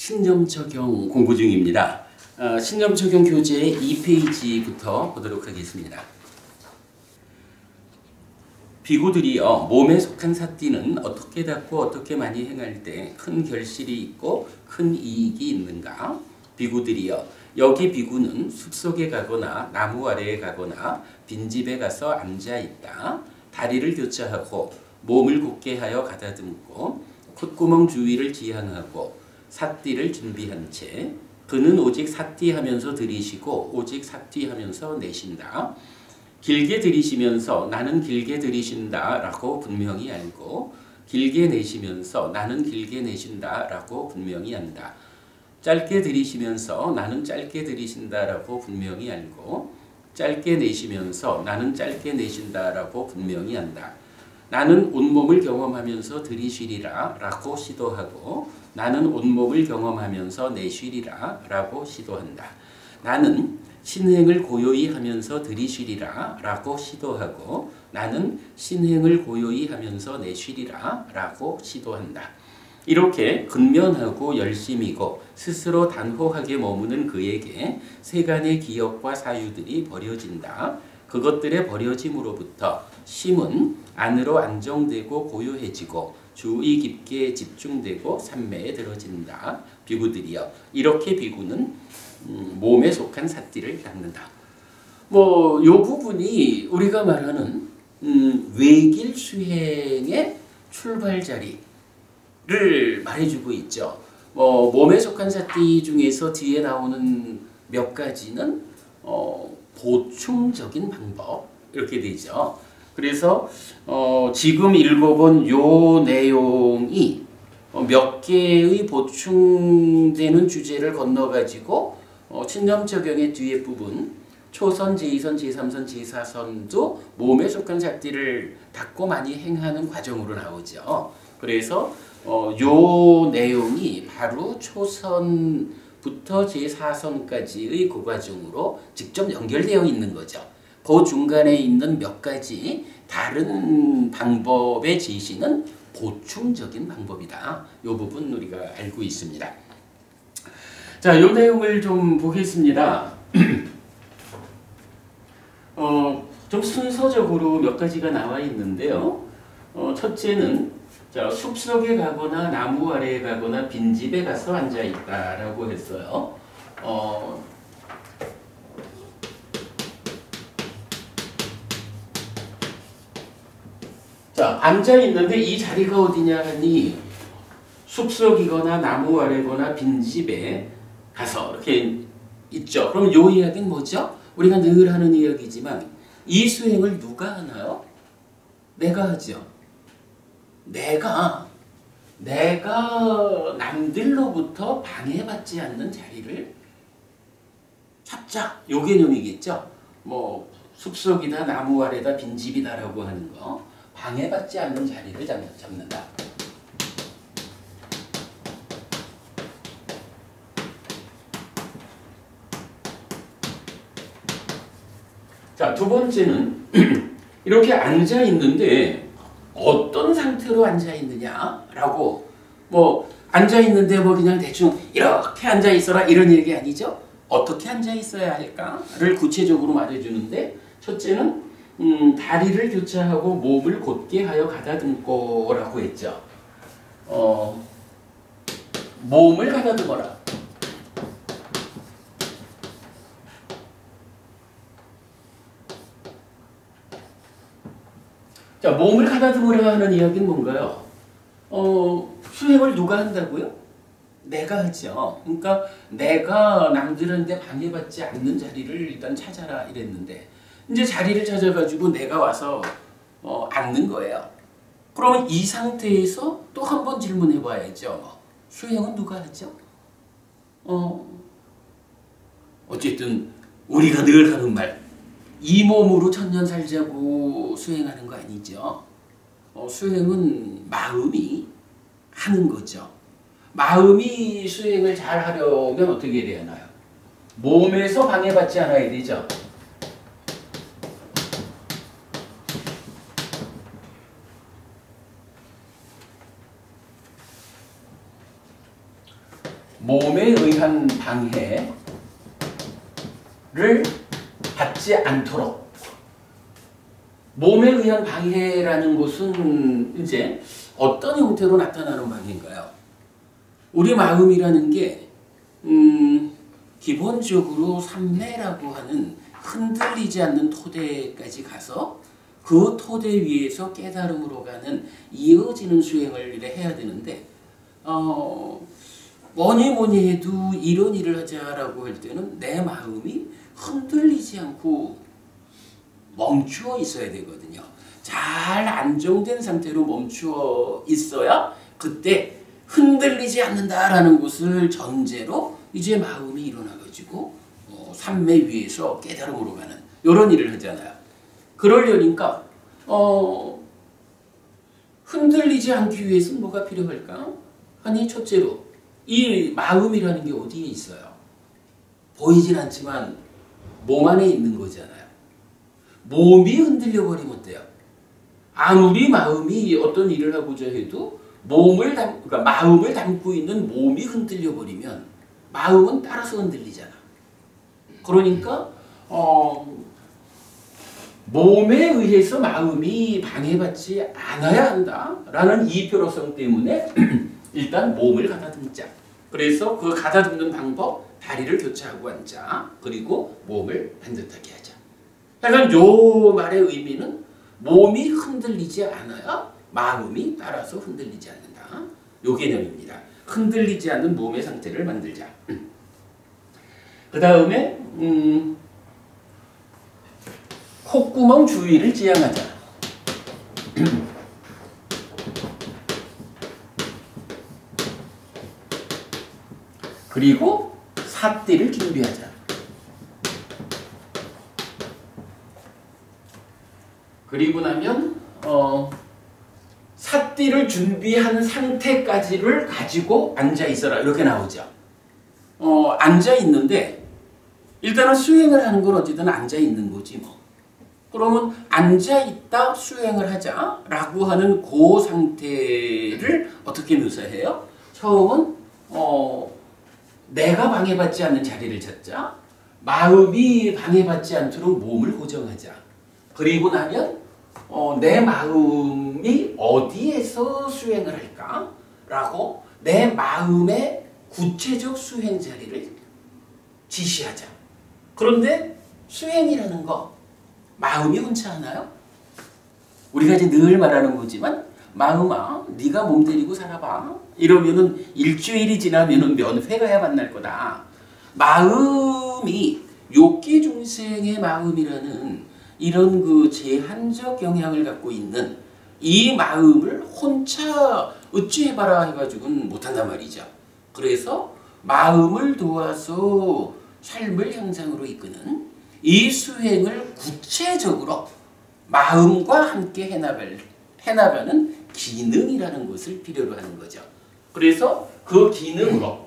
신념 적용 공부 중입니다. 신념 적용 교재의 2페이지부터 보도록 하겠습니다. 비구들이요, 몸에 속한 사띠는 어떻게 닦고 어떻게 많이 행할 때 큰 결실이 있고 큰 이익이 있는가? 비구들이요, 여기 비구는 숲속에 가거나 나무 아래에 가거나 빈집에 가서 앉아있다. 다리를 교차하고 몸을 곧게 하여 가다듬고 콧구멍 주위를 지향하고 사띠를 준비한 채 그는 오직 사띠 하면서 들이쉬고 오직 사띠 하면서 내쉰다. 길게 들이쉬면서 나는 길게 들이쉰다 라고 분명히 알고 길게 내쉬면서 나는 길게 내쉰다 라고 분명히 안다. 짧게 들이쉬면서 나는 짧게 들이쉰다 라고 분명히 알고 짧게 내쉬면서 나는 짧게 내쉰다 라고 분명히 안다. 나는 온몸을 경험하면서 들이쉬리라 라고 시도하고 나는 온몸을 경험하면서 내쉬리라 라고 시도한다. 나는 신행을 고요히 하면서 들이쉬리라 라고 시도하고 나는 신행을 고요히 하면서 내쉬리라 라고 시도한다. 이렇게 근면하고 열심이고 스스로 단호하게 머무는 그에게 세간의 기억과 사유들이 버려진다. 그것들의 버려짐으로부터 심은 안으로 안정되고 고요해지고 주의 깊게 집중되고 삼매에 들어진다. 비구들이여, 이렇게 비구는 몸에 속한 사띠를 닦는다. 요 부분이 우리가 말하는 외길 수행의 출발 자리를 말해주고 있죠. 몸에 속한 사띠 중에서 뒤에 나오는 몇 가지는 보충적인 방법 이렇게 되죠. 그래서 지금 읽어본 요 내용이 몇 개의 보충되는 주제를 건너가지고 신념 적용의 뒤에 부분 초선, 제2선, 제3선, 제4선도 몸에 속한 사띠를 닦고 많이 행하는 과정으로 나오죠. 그래서 요 내용이 바로 초선부터 제4선까지의 그 과정으로 직접 연결되어 있는 거죠. 그 중간에 있는 몇 가지 다른 방법의 제시는 보충적인 방법이다. 이 부분 우리가 알고 있습니다. 자, 이 내용을 좀 보겠습니다. 좀 순서적으로 몇 가지가 나와 있는데요. 첫째는 숲속에 가거나 나무 아래에 가거나 빈집에 가서 앉아있다라고 했어요. 자, 앉아있는데 이 자리가 어디냐 하니 숲속이거나 나무 아래거나 빈집에 가서 이렇게 있죠. 그럼 요 이야기는 뭐죠? 우리가 늘 하는 이야기지만 이 수행을 누가 하나요? 내가 하죠. 내가 남들로부터 방해받지 않는 자리를 잡자. 요 개념이겠죠. 숲속이다 나무 아래다 빈집이다라고 하는 거. 방해받지 않는 자리를 잡는다. 자, 두 번째는 이렇게 앉아 있는데 어떤 상태로 앉아 있느냐라고 앉아 있는데 그냥 대충 이렇게 앉아 있어라 이런 얘기 아니죠? 어떻게 앉아 있어야 할까를 구체적으로 말해주는데 첫째는 다리를 교차하고 몸을 곧게 하여 가다듬고라고 했죠. 몸을 가다듬어라. 자, 몸을 가다듬으라 하는 이야기는 뭔가요? 수행을 누가 한다고요? 내가 하죠. 그러니까 내가 남들한테 방해받지 않는 자리를 일단 찾아라 이랬는데 이제 자리를 찾아가지고 내가 와서 앉는 거예요. 그러면 이 상태에서 또 한 번 질문해 봐야죠. 수행은 누가 하죠? 어쨌든 우리가 늘 하는 말, 이 몸으로 천년 살자고 수행하는 거 아니죠. 수행은 마음이 하는 거죠. 마음이 수행을 잘 하려면 어떻게 해야 되나요? 몸에서 방해받지 않아야 되죠. 몸에 의한 방해를 받지 않도록. 몸에 의한 방해라는 것은 이제 어떤 형태로 나타나는 방해인가요? 우리 마음이라는 게 기본적으로 삼매라고 하는 흔들리지 않는 토대까지 가서 그 토대 위에서 깨달음으로 가는 이어지는 수행을 해야 되는데 뭐니 해도 이런 일을 하자라고 할 때는 내 마음이 흔들리지 않고 멈추어 있어야 되거든요. 잘 안정된 상태로 멈추어 있어야 그때 흔들리지 않는다라는 것을 전제로 이제 마음이 일어나가지고 삼매 위에서 깨달음으로 가는 이런 일을 하잖아요. 그러려니까 흔들리지 않기 위해서는 뭐가 필요할까? 아니 첫째로 이 마음이라는 게 어디에 있어요? 보이진 않지만 몸 안에 있는 거잖아요. 몸이 흔들려 버리면 어때요? 아무리 마음이 어떤 일을 하고자 해도 그러니까 마음을 담고 있는 몸이 흔들려 버리면 마음은 따라서 흔들리잖아. 그러니까 몸에 의해서 마음이 방해받지 않아야 한다라는 이 필요성 때문에 일단 몸을 가다듬자. 그래서 그 가다듬는 방법, 다리를 교차하고 앉자. 그리고 몸을 반듯하게 하자. 하여간 요 말의 의미는 몸이 흔들리지 않아야 마음이 따라서 흔들리지 않는다. 요 개념입니다. 흔들리지 않는 몸의 상태를 만들자. 그 다음에 콧구멍 주위를 지향하자. 그리고 삿띠를 준비하자. 그리고 나면 삿띠를 준비한 상태까지를 가지고 앉아 있어라. 이렇게 나오죠. 앉아 있는데 일단은 수행을 하는 건 어쨌든 앉아 있는 거지 뭐. 그러면 앉아 있다 수행을 하자라고 하는 그 상태를 어떻게 묘사해요? 처음은 내가 방해받지 않는 자리를 찾자. 마음이 방해받지 않도록 몸을 고정하자. 그리고 나면 내 마음이 어디에서 수행을 할까? 라고 내 마음의 구체적 수행 자리를 지시하자. 그런데 수행이라는 거 마음이 혼자 하나요? 우리가 이제 늘 말하는 거지만 마음아 네가 몸 데리고 살아봐. 이러면은 일주일이 지나면은 몇 회가야 만날 거다. 마음이 욕기 중생의 마음이라는 이런 그 제한적 영향을 갖고 있는 이 마음을 혼자 어찌 해봐라 해가지고는 못한단 말이죠. 그래서 마음을 도와서 삶을 향상으로 이끄는 이 수행을 구체적으로 마음과 함께 해나가는 기능이라는 것을 필요로 하는 거죠. 그래서 그 기능으로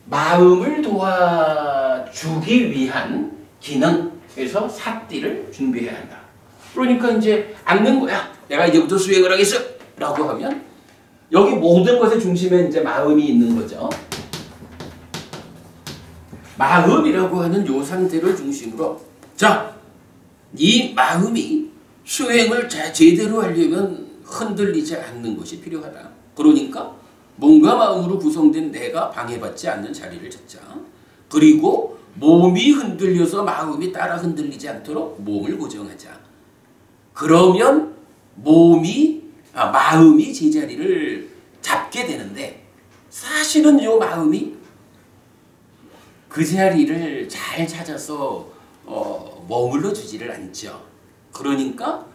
마음을 도와주기 위한 기능에서 삿띠를 준비해야 한다. 그러니까 이제 앉는 거야. 내가 이제부터 수행을 하겠어. 라고 하면 여기 모든 것의 중심에 이제 마음이 있는 거죠. 마음이라고 하는 요 상태를 중심으로 자, 이 마음이 수행을 제대로 하려면 흔들리지 않는 것이 필요하다. 그러니까 몸과 마음으로 구성된 내가 방해받지 않는 자리를 찾자. 그리고 몸이 흔들려서 마음이 따라 흔들리지 않도록 몸을 고정하자. 그러면 마음이 제자리를 잡게 되는데 사실은 요 마음이 그 자리를 잘 찾아서 머물러 주지를 않죠. 그러니까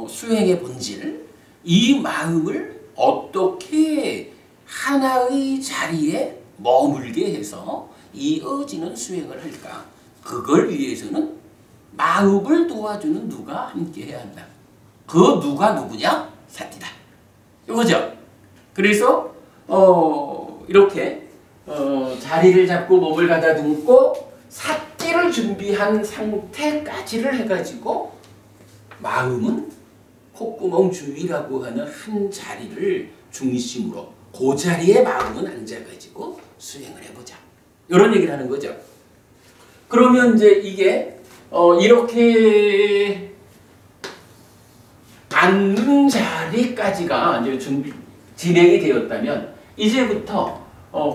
수행의 본질, 이 마음을 어떻게 하나의 자리에 머물게 해서 이어지는 수행을 할까? 그걸 위해서는 마음을 도와주는 누가 함께 해야 한다. 그 누가 누구냐? 삿띠다. 이거죠. 그래서 이렇게 자리를 잡고 몸을 가다듬고 삿띠를 준비한 상태까지를 해가지고 마음은 콧구멍 주위라고 하는 한 자리를 중심으로 그 자리에 마음은 앉아가지고 수행을 해보자. 이런 얘기를 하는 거죠. 그러면 이제 이게 이렇게 앉는 자리까지가 이제 진행이 되었다면 이제부터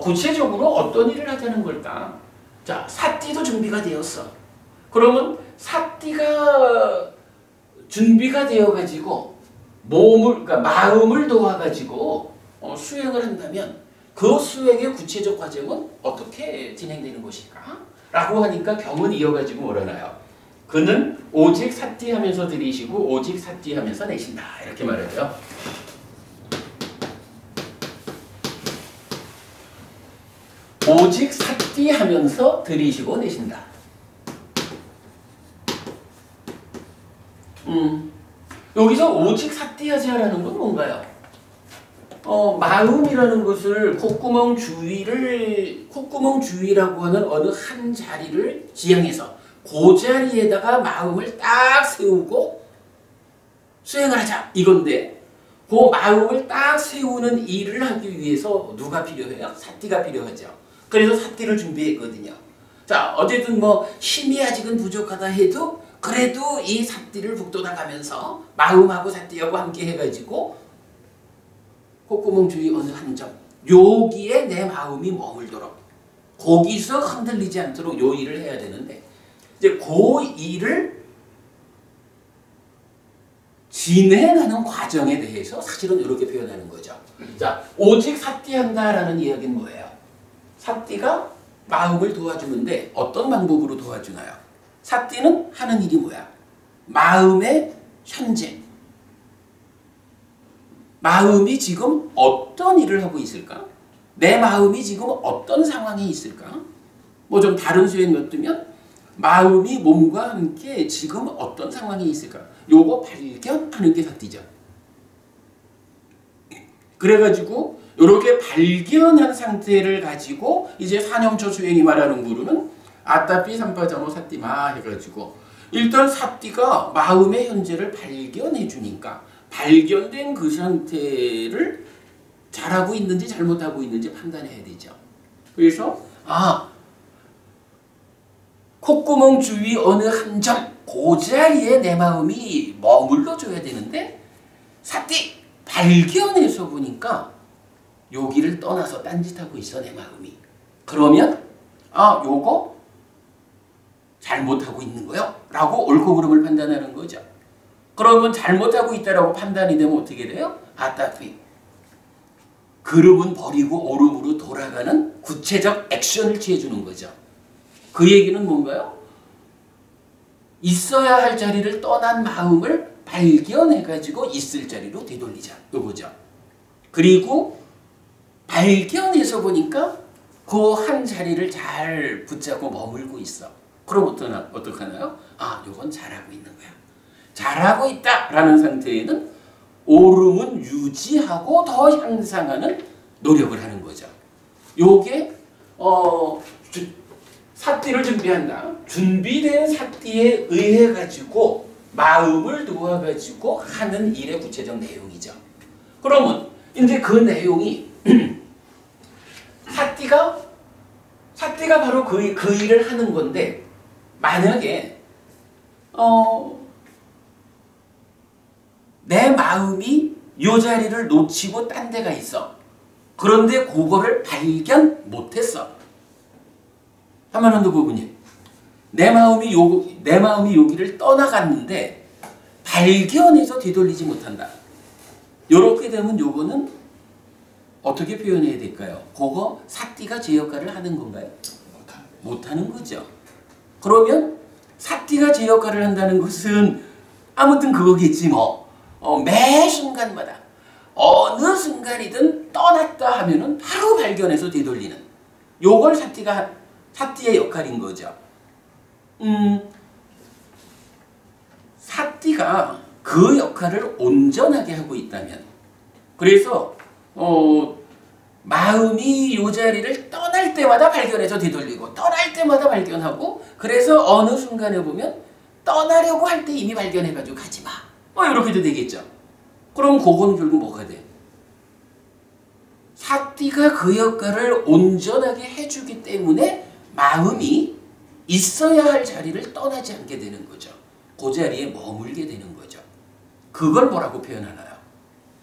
구체적으로 어떤 일을 하자는 걸까? 자, 사띠도 준비가 되었어. 그러면 사띠가 준비가 되어가지고 그러니까 마음을 도와가지고 수행을 한다면 그 수행의 구체적 과정은 어떻게 진행되는 것일까? 라고 하니까 경은 이어가지고 뭐라나요? 그는 오직 사띠하면서 들이시고 오직 사띠하면서 내신다. 이렇게 말하죠. 오직 사띠하면서 들이시고 내신다. 여기서 오직 사띠하자라는 건 뭔가요? 마음이라는 것을 콧구멍 주위라고 하는 어느 한 자리를 지향해서 그 자리에다가 마음을 딱 세우고 수행을 하자 이건데, 그 마음을 딱 세우는 일을 하기 위해서 누가 필요해요? 사띠가 필요하죠. 그래서 사띠를 준비했거든요. 자, 어쨌든 뭐 힘이 아직은 부족하다 해도 그래도 이 사띠를 북돋아가면서 마음하고 사띠하고 함께 해가지고 콧구멍 주위 어느 한 점, 여기에 내 마음이 머물도록, 거기서 흔들리지 않도록 요 일을 해야 되는데, 이제 그 일을 진행하는 과정에 대해서 사실은 이렇게 표현하는 거죠. 자, 오직 사띠한다라는 이야기는 뭐예요? 사띠가 마음을 도와주는데 어떤 방법으로 도와주나요? 사띠는 하는 일이 뭐야? 마음의 현재, 마음이 지금 어떤 일을 하고 있을까? 내 마음이 지금 어떤 상황에 있을까? 뭐 좀 다른 수행 엿두면 마음이 몸과 함께 지금 어떤 상황에 있을까? 요거 발견하는 게 사띠죠. 그래가지고 이렇게 발견한 상태를 가지고 이제 사념초 수행이 말하는 구루는 아따삐 삼파자모 사띠마 해가지고 일단 사띠가 마음의 현재를 발견해 주니까 발견된 그 상태를 잘하고 있는지 잘못하고 있는지 판단해야 되죠. 그래서 콧구멍 주위 어느 한 점, 그 자리에 내 마음이 머물러 줘야 되는데 사띠 발견해서 보니까 여기를 떠나서 딴짓하고 있어 내 마음이. 그러면 요거 잘못하고 있는 거요? 라고 옳고 그름을 판단하는 거죠. 그러면 잘못하고 있다라고 판단이 되면 어떻게 돼요? 아따피. 그름은 버리고 옳음으로 돌아가는 구체적 액션을 취해주는 거죠. 그 얘기는 뭔가요? 있어야 할 자리를 떠난 마음을 발견해가지고 있을 자리로 되돌리자. 요거죠. 그리고 발견해서 보니까 그 한 자리를 잘 붙잡고 머물고 있어. 그럼 어떡하나요? 요건 잘하고 있는 거야. 잘하고 있다라는 상태에는 옳음은 유지하고 더 향상하는 노력을 하는 거죠. 요게 사띠를 준비한다. 준비된 사띠에 의해 가지고 마음을 도와가지고 하는 일의 구체적 내용이죠. 그러면 이제 그 내용이 사띠가 바로 그 일을 하는 건데, 만약에 내 마음이 요 자리를 놓치고 딴 데가 있어. 그런데 그거를 발견 못했어. 한만원도 부분이 내 마음이 여기를 떠나갔는데 발견해서 되돌리지 못한다. 요렇게 되면 요거는 어떻게 표현해야 될까요? 그거 사띠가 제 역할을 하는 건가요? 못하는 거죠. 그러면 사띠가 제 역할을 한다는 것은 아무튼 그거겠지 뭐. 매 순간마다 어느 순간이든 떠났다 하면은 바로 발견해서 되돌리는, 요걸 사띠의 역할인 거죠. 사띠가 그 역할을 온전하게 하고 있다면, 그래서 마음이 요 자리를 떠날 때마다 발견해서 되돌리고 떠날 때마다 발견하고, 그래서 어느 순간에 보면 떠나려고 할 때 이미 발견해가지고 가지마, 이렇게도 되겠죠. 그럼 그건 결국 뭐가 돼? 사띠가 그 역할을 온전하게 해주기 때문에 마음이 있어야 할 자리를 떠나지 않게 되는 거죠. 그 자리에 머물게 되는 거죠. 그걸 뭐라고 표현하나요?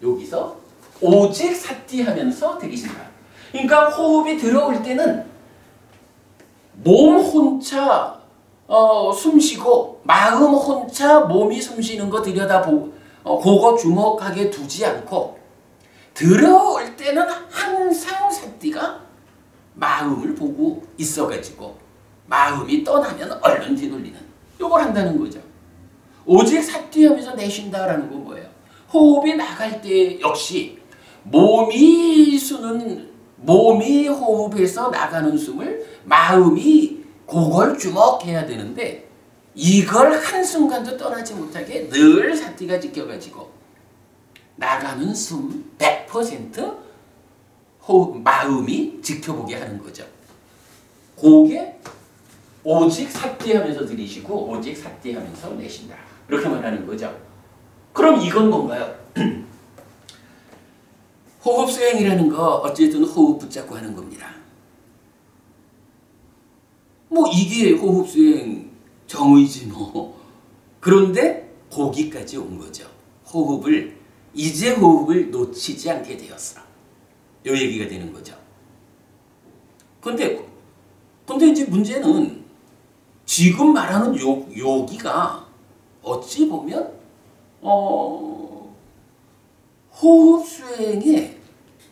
여기서 오직 사띠 하면서 들이신다. 그러니까 호흡이 들어올 때는 몸 혼자 숨쉬고 마음 혼자 몸이 숨쉬는 거 들여다보고 그거 주목하게 두지 않고 들어올 때는 항상 사띠가 마음을 보고 있어가지고 마음이 떠나면 얼른 뒤돌리는 이걸 한다는 거죠. 오직 사띠 하면서 내쉰다라는 건 뭐예요? 호흡이 나갈 때 역시 몸이 호흡해서 나가는 숨을 마음이 그걸 주목해야 되는데 이걸 한순간도 떠나지 못하게 늘 사띠가 지켜가지고 나가는 숨 100% 호흡, 마음이 지켜보게 하는 거죠. 그게 오직 사띠 하면서 들이쉬고 오직 사띠 하면서 내쉰다. 이렇게 말하는 거죠. 그럼 이건 뭔가요? 호흡 수행이라는 거 어쨌든 호흡 붙잡고 하는 겁니다. 뭐 이게 호흡 수행 정의지 뭐. 그런데 거기까지 온 거죠. 이제 호흡을 놓치지 않게 되었어. 요 얘기가 되는 거죠. 근데 이제 문제는 지금 말하는 여기가 어찌 보면 호흡 수행의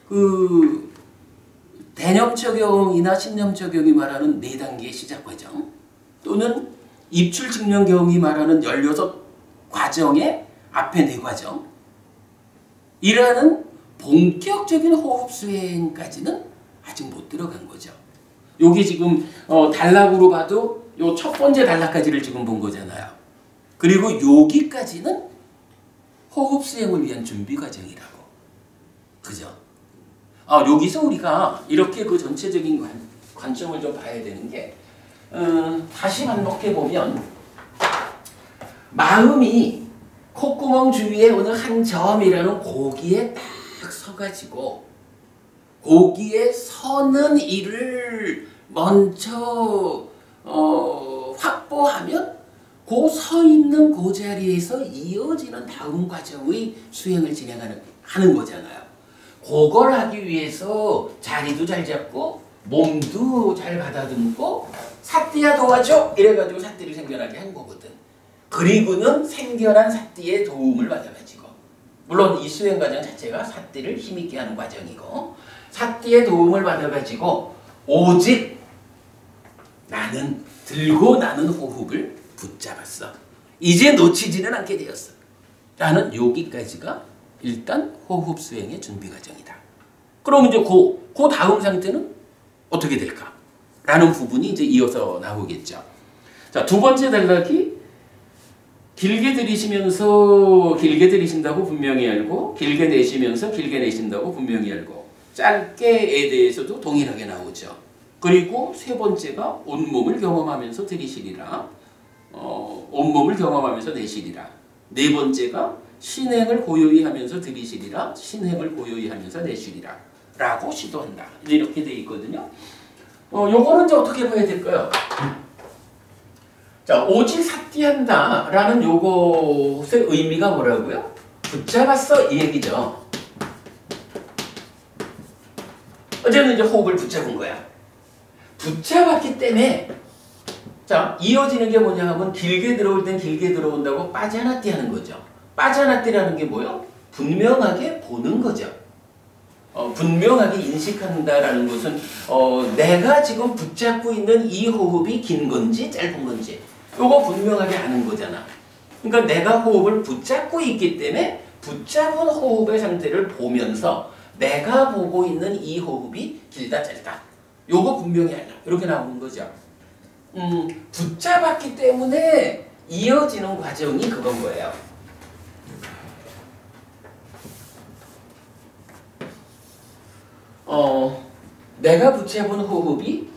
그 대념적용이나 신념적용이 말하는 4단계의 시작 과정 또는 입출직령경이 말하는 16과정의 앞에 4과정 이라는 본격적인 호흡 수행까지는 아직 못 들어간 거죠. 여기 지금 단락으로 봐도 요 첫 번째 단락까지를 지금 본 거잖아요. 그리고 여기까지는 호흡 수행을 위한 준비 과정이라고. 그죠? 여기서 우리가 이렇게 그 전체적인 관점을 좀 봐야 되는 게 다시 반복해 보면 마음이 콧구멍 주위에 어느 한 점이라는 고기에 딱 서가지고 고기에 서는 일을 먼저 확보하면 그 서 있는 그 자리에서 이어지는 다음 과정의 수행을 하는 거잖아요. 그걸 하기 위해서 자리도 잘 잡고 몸도 잘 가다듬고 사띠야 도와줘 이래가지고 사띠를 생겨나게 한 거거든. 그리고는 생겨난 사띠의 도움을 받아가지고 물론 이 수행 과정 자체가 사띠를 힘있게 하는 과정이고 사띠의 도움을 받아가지고 오직 나는 들고 나는 호흡을 붙잡았어. 이제 놓치지는 않게 되었어. 라는 여기까지가 일단 호흡 수행의 준비 과정이다. 그럼 이제 그 다음 상태는 어떻게 될까? 라는 부분이 이제 이어서 나오겠죠. 자, 두 번째 단락이 길게 들이쉬면서 길게 들이쉰다고 분명히 알고 길게 내쉬면서 길게 내쉰다고 분명히 알고 짧게에 대해서도 동일하게 나오죠. 그리고 세 번째가 온몸을 경험하면서 들이쉬리라. 온몸을 경험하면서 내쉬리라. 네 번째가 신행을 고요히 하면서 들이쉬리라. 신행을 고요히 하면서 내쉬리라. 라고 시도한다. 이렇게 돼 있거든요. 요거는 이제 어떻게 봐야 될까요? 자, 오직 사띠한다 라는 요것의 의미가 뭐라고요? 붙잡았어 이 얘기죠. 어쨌든 이제 호흡을 붙잡은 거야. 붙잡았기 때문에 자, 이어지는 게 뭐냐 하면 길게 들어올 땐 길게 들어온다고 빠져나띠 하는 거죠. 빠져나띠라는 게 뭐요? 분명하게 보는 거죠. 분명하게 인식한다라는 것은 내가 지금 붙잡고 있는 이 호흡이 긴 건지 짧은 건지 요거 분명하게 아는 거잖아. 그러니까 내가 호흡을 붙잡고 있기 때문에 붙잡은 호흡의 상태를 보면서 내가 보고 있는 이 호흡이 길다 짧다 요거 분명히 알라. 이렇게 나오는 거죠. 붙잡았기 때문에 이어지는 과정이 그건 거예요. 내가 붙잡은 호흡이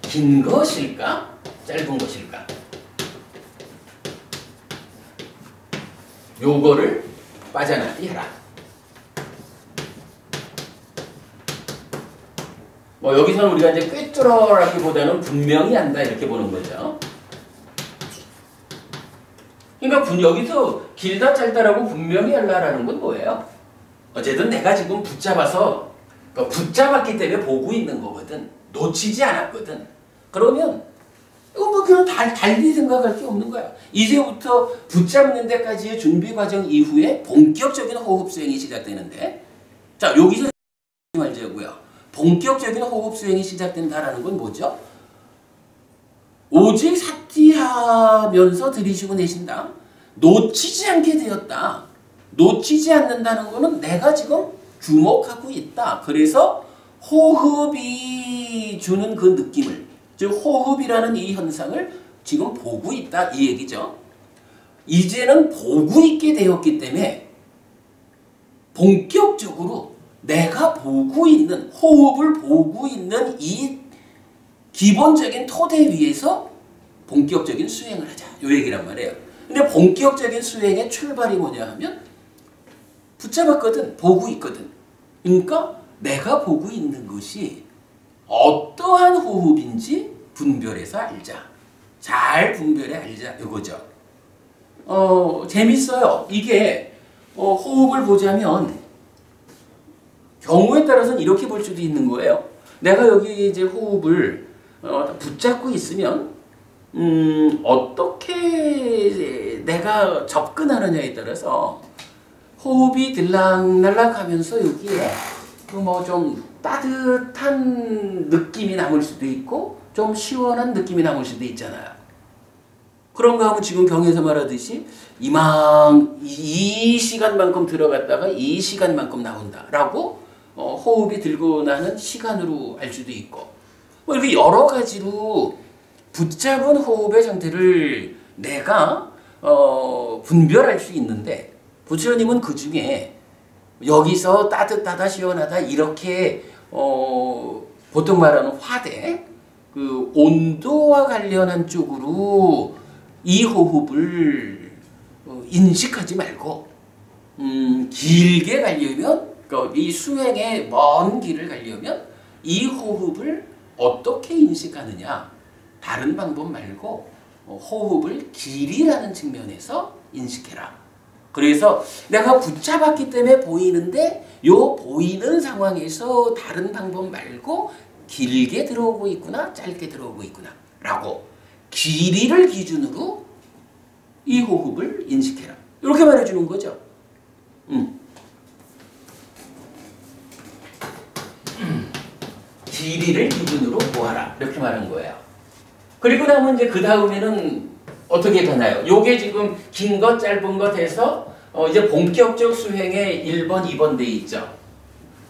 긴 것일까? 짧은 것일까? 요거를 빠져나가게 해라. 뭐 여기서는 우리가 이제 꿰뚫어라기보다는 분명히 한다 이렇게 보는 거죠. 그러니까 여기서 길다 짧다라고 분명히 한다라는 건 뭐예요? 어쨌든 내가 지금 붙잡아서 붙잡았기 때문에 보고 있는 거거든. 놓치지 않았거든. 그러면 이거 뭐 그냥 달리 생각할 게 없는 거야. 이제부터 붙잡는 데까지의 준비 과정 이후에 본격적인 호흡 수행이 시작되는데, 자 여기서 말자고요. 본격적인 호흡 수행이 시작된다라는 건 뭐죠? 오직 사티하면서 들이쉬고 내쉰다. 놓치지 않게 되었다. 놓치지 않는다는 거는 내가 지금 주목하고 있다. 그래서 호흡이 주는 그 느낌을, 즉 호흡이라는 이 현상을 지금 보고 있다 이 얘기죠. 이제는 보고 있게 되었기 때문에 본격적으로 내가 보고 있는, 호흡을 보고 있는 이 기본적인 토대 위에서 본격적인 수행을 하자 이 얘기란 말이에요. 근데 본격적인 수행의 출발이 뭐냐 하면 붙잡았거든. 보고 있거든. 그러니까 내가 보고 있는 것이 어떠한 호흡인지 분별해서 알자. 잘 분별해 알자 이거죠. 재밌어요. 이게 호흡을 보자면 경우에 따라서는 이렇게 볼 수도 있는 거예요. 내가 여기 이제 호흡을 붙잡고 있으면 어떻게 내가 접근하느냐에 따라서 호흡이 들락날락 하면서 여기에 뭐 좀 따뜻한 느낌이 남을 수도 있고 좀 시원한 느낌이 남을 수도 있잖아요. 그런가 하면 지금 경에서 말하듯이 이 시간만큼 들어갔다가 이 시간만큼 나온다라고 호흡이 들고 나는 시간으로 알 수도 있고 뭐 이렇게 여러 가지로 붙잡은 호흡의 상태를 내가 분별할 수 있는데 부처님은 그 중에 여기서 따뜻하다 시원하다 이렇게 보통 말하는 화대 그 온도와 관련한 쪽으로 이 호흡을 인식하지 말고 길게 가려면 이 수행의 먼 길을 가려면 이 호흡을 어떻게 인식하느냐 다른 방법 말고 호흡을 길이라는 측면에서 인식해라. 그래서 내가 붙잡았기 때문에 보이는데 요 보이는 상황에서 다른 방법 말고 길게 들어오고 있구나 짧게 들어오고 있구나 라고 길이를 기준으로 이 호흡을 인식해라. 이렇게 말해주는 거죠. 길이를 기준으로 보아라. 이렇게 말한 거예요. 그리고 나면 이제 그 다음에는 어떻게 되나요? 요게 지금 긴 것, 짧은 것 해서 이제 본격적 수행에 1번, 2번 돼 있죠.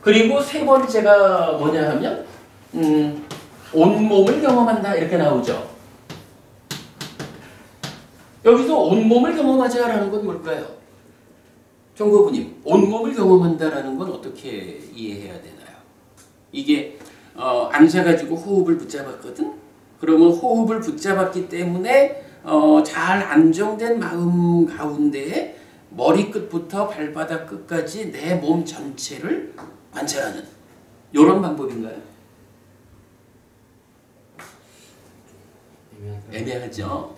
그리고 세 번째가 뭐냐 하면 온몸을 경험한다 이렇게 나오죠. 여기서 온몸을 경험하자라는 건 뭘까요? 정보부님, 온몸을 경험한다라는 건 어떻게 이해해야 되나요? 이게 앉아가지고 호흡을 붙잡았거든? 그러면 호흡을 붙잡았기 때문에 잘 안정된 마음 가운데에 머리끝부터 발바닥 끝까지 내 몸 전체를 관찰하는 이런 방법인가요? 애매하죠.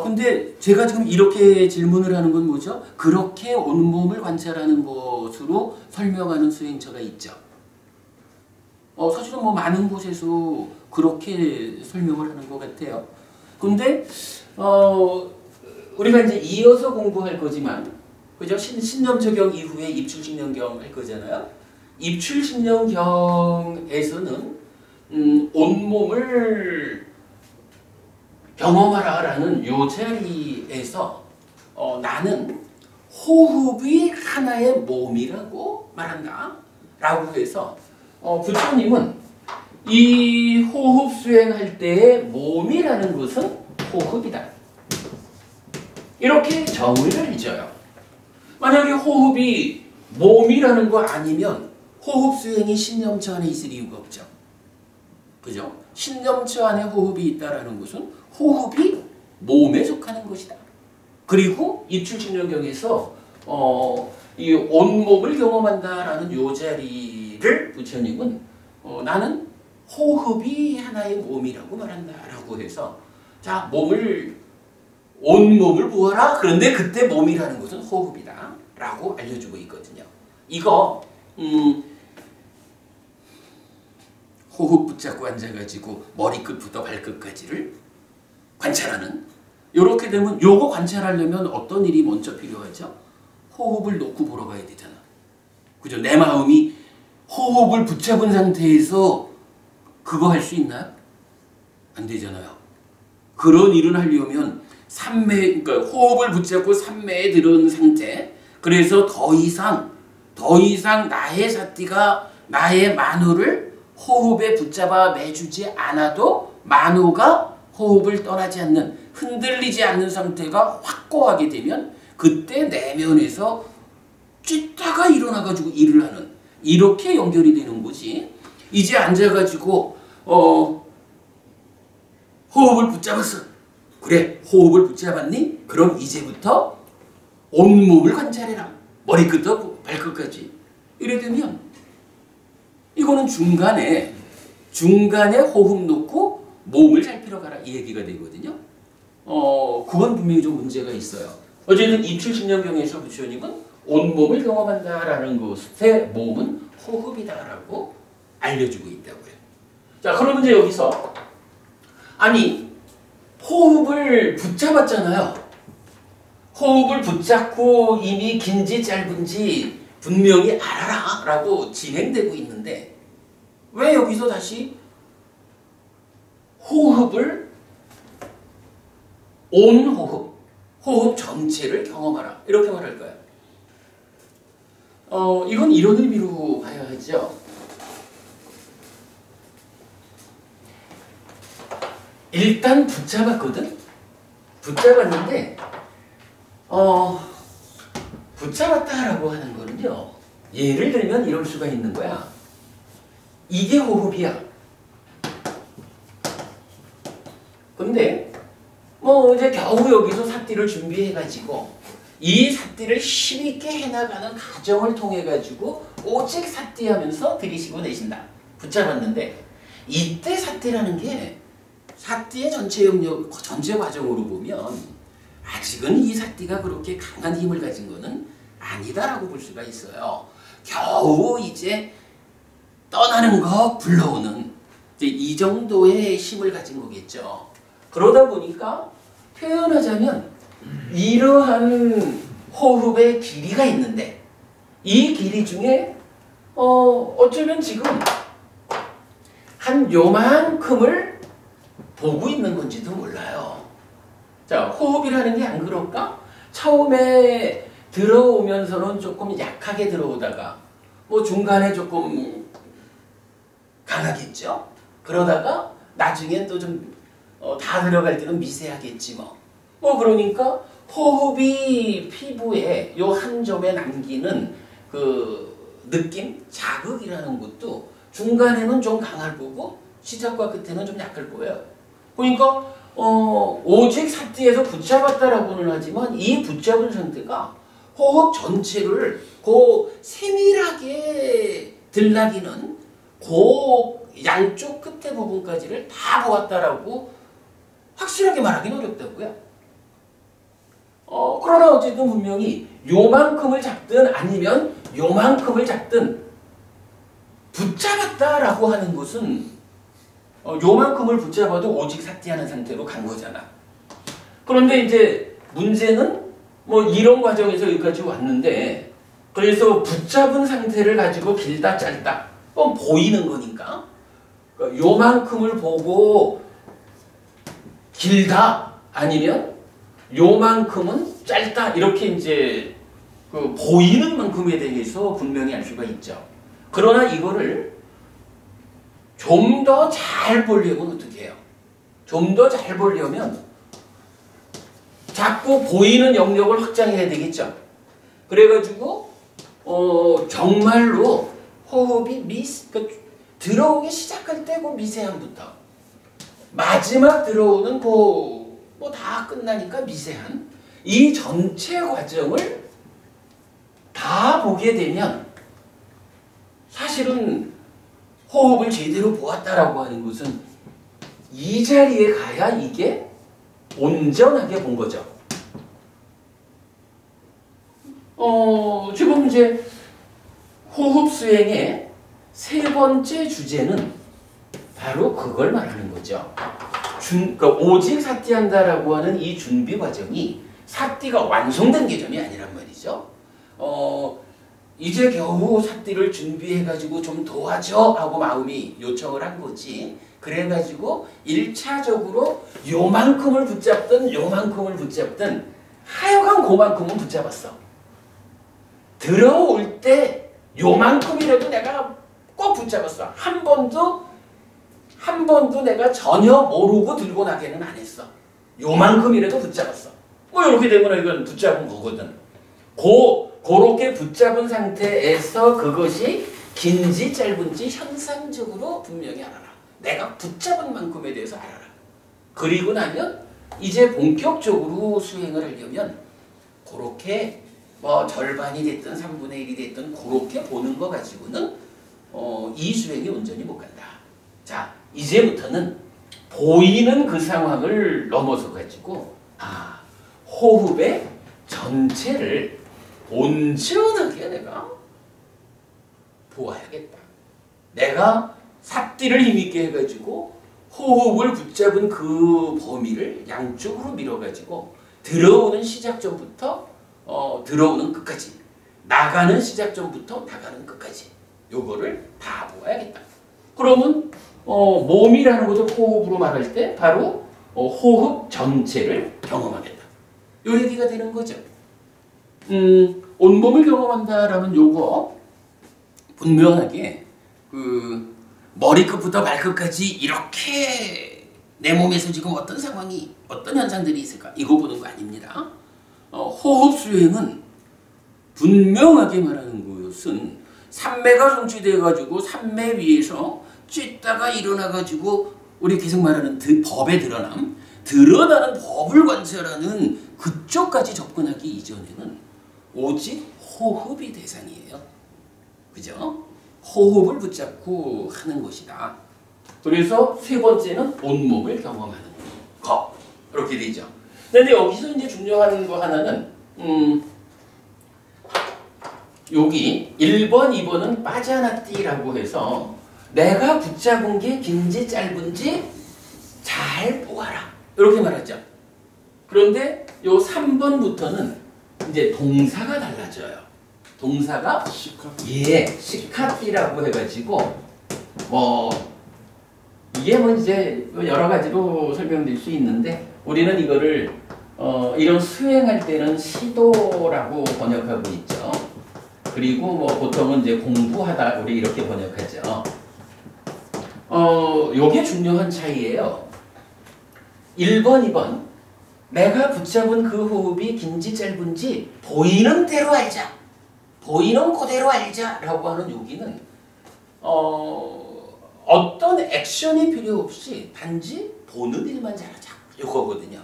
근데 제가 지금 이렇게 질문을 하는 건 뭐죠? 그렇게 온몸을 관찰하는 것으로 설명하는 수행처가 있죠. 사실은 뭐 많은 곳에서 그렇게 설명을 하는 것 같아요. 근데 우리가 이제 이어서 공부할 거지만, 그죠? 신념처경 이후에 입출신념경 할 거잖아요. 입출신념경에서는 온몸을 경험하라라는 요 자리에서 나는 호흡이 하나의 몸이라고 말한다 라고 해서 부처님은 이 호흡 수행할 때의 몸이라는 것은 호흡이다 이렇게 정의를 해줘요. 만약에 호흡이 몸이라는 거 아니면 호흡 수행이 신념처 안에 있을 이유가 없죠. 그죠? 신념처 안에 호흡이 있다라는 것은 호흡이 몸에 속하는 것이다. 그리고 입출신념경에서 이 온몸을 경험한다라는 요 자리를 부처님은 나는 호흡이 하나의 몸이라고 말한다라고 해서 자 온몸을 보아라. 그런데 그때 몸이라는 것은 호흡이다 라고 알려주고 있거든요. 이거 호흡 붙잡고 앉아가지고 머리끝부터 발끝까지를 관찰하는, 이렇게 되면 요거 관찰하려면 어떤 일이 먼저 필요하죠? 호흡을 놓고 보러 가야 되잖아. 그죠? 내 마음이 호흡을 붙잡은 상태에서 그거 할 수 있나요? 안 되잖아요. 그런 일을 하려면 그러니까 호흡을 붙잡고 삼매에 들은 상태, 그래서 더 이상 나의 사띠가 나의 만호를 호흡에 붙잡아 매주지 않아도 만호가 호흡을 떠나지 않는, 흔들리지 않는 상태가 확고하게 되면 그때 내면에서 쥐다가 일어나가지고 일을 하는, 이렇게 연결이 되는 거지. 이제 앉아가지고 호흡을 붙잡았어. 그래, 호흡을 붙잡았니? 그럼 이제부터 온몸을 관찰해라. 머리끝부터 발끝까지. 이래 되면 이거는 중간에 호흡 놓고 몸을 살피러 가라 이 얘기가 되거든요. 그건 분명히 좀 문제가 있어요. 어쨌든 70년경에서 부처님은 온몸을 경험한다라는 것의 몸은 호흡이다라고 알려주고 있다고요. 자, 그러면 이제 여기서 아니 호흡을 붙잡았잖아요. 호흡을 붙잡고 이미 긴지 짧은지 분명히 알아라 라고 진행되고 있는데 왜 여기서 다시 호흡을 온 호흡 전체를 경험하라 이렇게 말할까요? 이건 이런 의미로 봐야 하죠. 일단 붙잡았거든? 붙잡았는데 붙잡았다라고 하는 거는요, 예를 들면 이럴 수가 있는 거야. 이게 호흡이야. 근데 이제 겨우 여기서 사띠를 준비해가지고 이 사띠를 힘있게 해나가는 과정을 통해가지고 오직 사띠 하면서 들이쉬고 내쉰다. 붙잡았는데 이때 사띠라는 게 사띠의 전체 영역, 전체 과정으로 보면 아직은 이 사띠가 그렇게 강한 힘을 가진 거는 아니다라고 볼 수가 있어요. 겨우 이제 떠나는 거, 불러오는 이제 이 정도의 힘을 가진 거겠죠. 그러다 보니까 표현하자면 이러한 호흡의 길이가 있는데 이 길이 중에 어쩌면 지금 한 요만큼을 보고 있는 건지도 몰라요. 자, 호흡이라는 게 안 그럴까? 처음에 들어오면서는 조금 약하게 들어오다가 중간에 조금 강하겠죠? 그러다가 나중엔 또 좀 다 들어갈 때는 미세하겠지 그러니까 호흡이 피부에 요 한 점에 남기는 그 느낌? 자극이라는 것도 중간에는 좀 강할 거고 시작과 끝에는 좀 약할 거예요. 그러니까 오직 사띠에서 붙잡았다라고는 하지만 이 붙잡은 상태가 호흡 전체를 세밀하게 들락이는 양쪽 끝에 부분까지를 다 보았다라고 확실하게 말하기는 어렵다고요. 그러나 어쨌든 분명히 요만큼을 잡든 아니면 요만큼을 잡든 붙잡았다라고 하는 것은 요만큼을 붙잡아도 오직 사띠하는 상태로 간 거잖아. 그런데 이제 문제는 이런 과정에서 여기까지 왔는데 그래서 붙잡은 상태를 가지고 길다 짧다 보이는 거니까 그러니까 요만큼을 보고 길다 아니면 요만큼은 짧다 이렇게 이제 보이는 만큼에 대해서 분명히 알 수가 있죠. 그러나 이거를 좀 더 잘 보려면 어떻게 해요? 좀 더 잘 보려면 자꾸 보이는 영역을 확장해야 되겠죠. 그래가지고 정말로 호흡이 그러니까 들어오기 시작할 때 미세함부터 마지막 들어오는 다 끝나니까 미세한 이 전체 과정을 다 보게 되면 사실은 호흡을 제대로 보았다라고 하는 것은 이 자리에 가야 이게 온전하게 본 거죠. 지금 이제 호흡 수행의 세 번째 주제는 바로 그걸 말하는 거죠. 그러니까 오직 사띠한다라고 하는 이 준비 과정이 사띠가 완성된 개념이 아니란 말이죠. 이제 겨우 사띠를 준비해가지고 좀 도와줘 하고 마음이 요청을 한 거지. 그래가지고 1차적으로 요만큼을 붙잡든 하여간 그만큼은 붙잡았어. 들어올 때 요만큼이라도 내가 꼭 붙잡았어. 한 번도 내가 전혀 모르고 들고 나게는 안 했어. 요만큼이라도 붙잡았어. 뭐 이렇게 되면 이건 붙잡은 거거든. 그렇게 붙잡은 상태에서 그것이 긴지 짧은지 현상적으로 분명히 알아라. 내가 붙잡은 만큼에 대해서 알아라. 그리고 나면 이제 본격적으로 수행을 하려면 그렇게 뭐 절반이 됐든 3분의 1이 됐든 그렇게 보는 거 가지고는 이 수행이 온전히 못 간다. 자, 이제부터는 보이는 그 상황을 넘어서 가지고 호흡의 전체를 온전하게 내가 보아야겠다. 내가 삿띠를 힘있게 해가지고 호흡을 붙잡은 그 범위를 양쪽으로 밀어가지고 들어오는 시작점부터 들어오는 끝까지, 나가는 시작점부터 나가는 끝까지 요거를 다 보아야겠다. 그러면 몸이라는 것을 호흡으로 말할 때 바로 호흡 전체를 경험하겠다. 요 얘기가 되는 거죠. 온몸을 경험한다라는 요거 분명하게 그 머리끝부터 발끝까지 이렇게 내 몸에서 지금 어떤 상황이 어떤 현상들이 있을까 이거 보는 거 아닙니다. 호흡 수행은 분명하게 말하는 것은 산매가 성취돼 가지고 산매 위에서 찢다가 일어나 가지고 우리 계속 말하는 법의 드러나는 법을 관찰하는 그쪽까지 접근하기 이전에는 오직 호흡이 대상이에요. 그죠? 호흡을 붙잡고 하는 것이다. 그래서 세 번째는 온몸을 경험하는 것. 이렇게 되죠. 근데 여기서 이제 중요한 거 하나는 여기 1번, 2번은 빠자나띠라고 해서 내가 붙잡은 게 긴지 짧은지 잘 보아라. 이렇게 말하죠. 그런데 요 3번부터는 이제 동사가 달라져요. 동사가 시카띠라고 해가지고 이게 뭐 이제 여러 가지로 설명될 수 있는데 우리는 이거를 이런 수행할 때는 시도라고 번역하고 있죠. 그리고 뭐 보통은 이제 공부하다 우리 이렇게 번역하죠. 요게 중요한 차이예요. 1번, 2번 내가 붙잡은 그 호흡이 긴지 짧은지 보이는 대로 알자. 보이는 그대로 알자 라고 하는 여기는 어떤 액션이 필요 없이 단지 보는 일만 잘하자 이거거든요.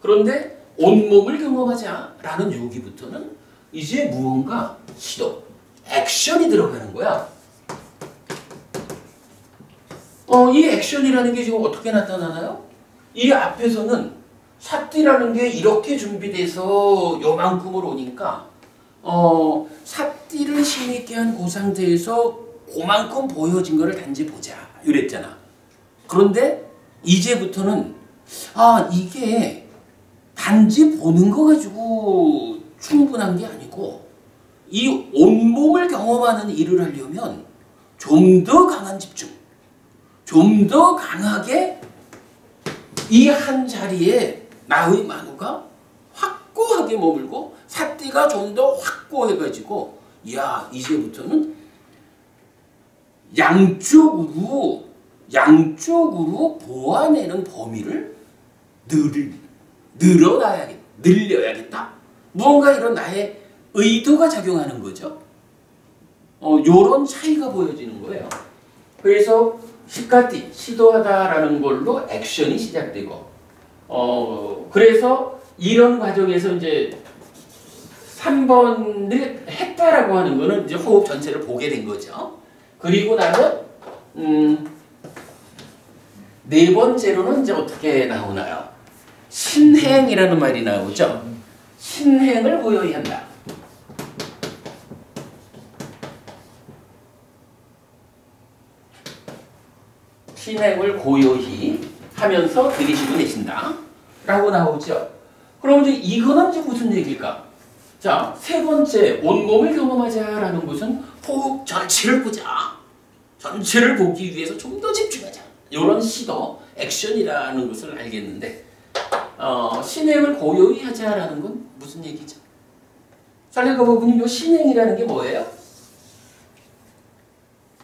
그런데 온몸을 경험하자 라는 여기부터는 이제 무언가 시도, 액션이 들어가는 거야. 이 액션이라는 게 지금 어떻게 나타나나요? 이 앞에서는 삿띠라는 게 이렇게 준비돼서 요만큼을 오니까 삿띠를 힘있게 한 그 상태에서 그만큼 보여진 거를 단지 보자 이랬잖아. 그런데 이제부터는 이게 단지 보는 거 가지고 충분한 게 아니고 이 온몸을 경험하는 일을 하려면 좀 더 강한 집중, 좀 더 강하게 이 한 자리에 나의 만우가 확고하게 머물고 삿띠가 좀 더 확고해가지고 이제부터는 양쪽으로 보아내는 범위를 늘려야겠다. 무언가 이런 나의 의도가 작용하는 거죠. 요런 차이가 보여지는 거예요. 그래서 시카띠, 시도하다라는 걸로 액션이 시작되고 그래서 이런 과정에서 이제 3번을 했다라고 하는 거는 이제 호흡 전체를 보게 된 거죠. 그리고 나면 네 번째로는 이제 어떻게 나오나요? 신행이라는 말이 나오죠. 신행을 고요히 한다. 신행을 고요히 하면서 들이쉬고 내쉰다 라고 나오죠. 그럼 이제 이거는 이제 무슨 얘기일까? 자, 세 번째, 온몸을 경험하자라는 것은 호흡 전체를 보자. 전체를 보기 위해서 좀 더 집중하자. 이런 시도, 액션이라는 것을 알겠는데, 신행을 고요히 하자라는 건 무슨 얘기죠? 설레가 부부님, 이 신행이라는 게 뭐예요?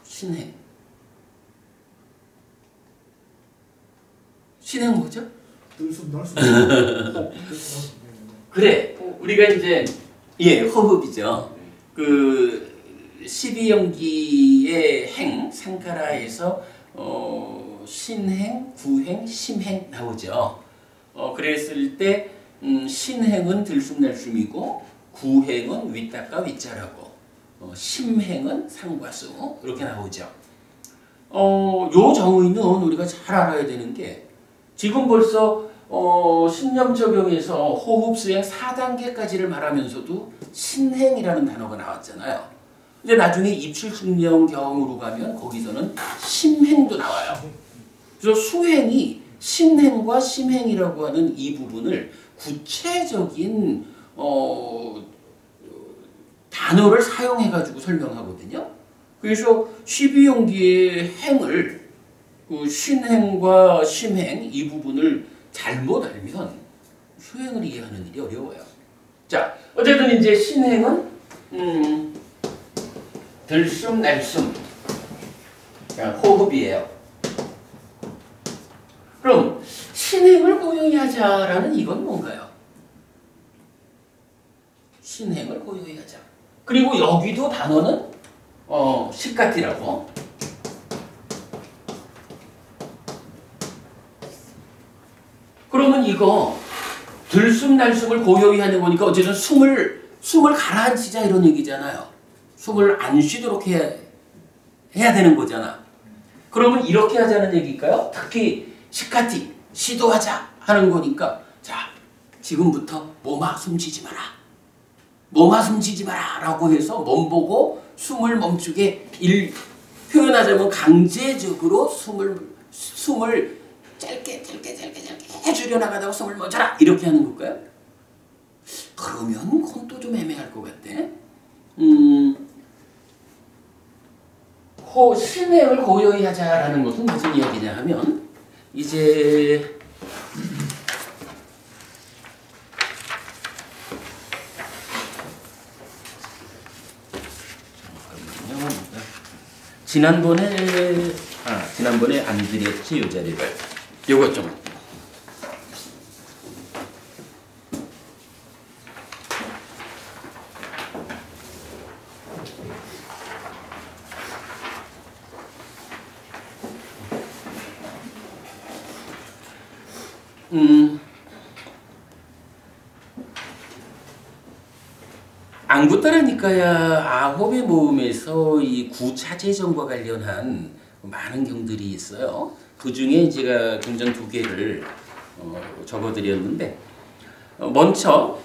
신행. 신행 뭐죠? 그래, 우리가 이제 호흡이죠. 그 12연기의 행, 상카라에서 신행, 구행, 심행 나오죠. 그랬을 때 신행은 들숨날숨이고 구행은 윗닦아 윗자라고, 심행은 상과수 이렇게 나오죠. 요 정의는 우리가 잘 알아야 되는 게 지금 벌써 신념 적용에서 호흡 수행 4단계까지를 말하면서도 신행이라는 단어가 나왔잖아요. 근데 나중에 입출증명경으로 가면 거기서는 심행도 나와요. 그래서 수행이 신행과 심행이라고 하는 이 부분을 구체적인 단어를 사용해가지고 설명하거든요. 그래서 12용기의 행을 그 신행과 심행 이 부분을 잘못 알면 수행을 이해하는 일이 어려워요. 자, 어쨌든 이제 신행은 들숨 날숨 호흡이에요. 그럼 신행을 고요히 하자라는 이건 뭔가요? 신행을 고요히 하자. 그리고 여기도 단어는 시카티라고. 그러면 이거 들숨 날숨을 고요히 하는 거니까 어쨌든 숨을 가라앉히자 이런 얘기잖아요. 숨을 안 쉬도록 해야 되는 거잖아. 그러면 이렇게 하자는 얘기일까요? 특히 시카티, 시도하자 하는 거니까 자, 지금부터 몸아 숨쉬지 마라. 몸아 숨쉬지 마라 라고 해서 몸 보고 숨을 멈추게 표현하자면 강제적으로 숨을 짧게 줄여나가다가 숨을 멈춰라 이렇게 하는 걸까요? 그러면 그건 또 좀 애매할 것 같아. 신행을 고요히 하자라는 것은 무슨 이야기냐 하면 이제 지난번에 안 드렸지 이 자리를. 요거 좀. 안구따라니까야 아홉의 모음에서 이 구차재정과 관련한 많은 경들이 있어요. 그 중에 제가 굉장히 2개를 적어드렸는데 먼저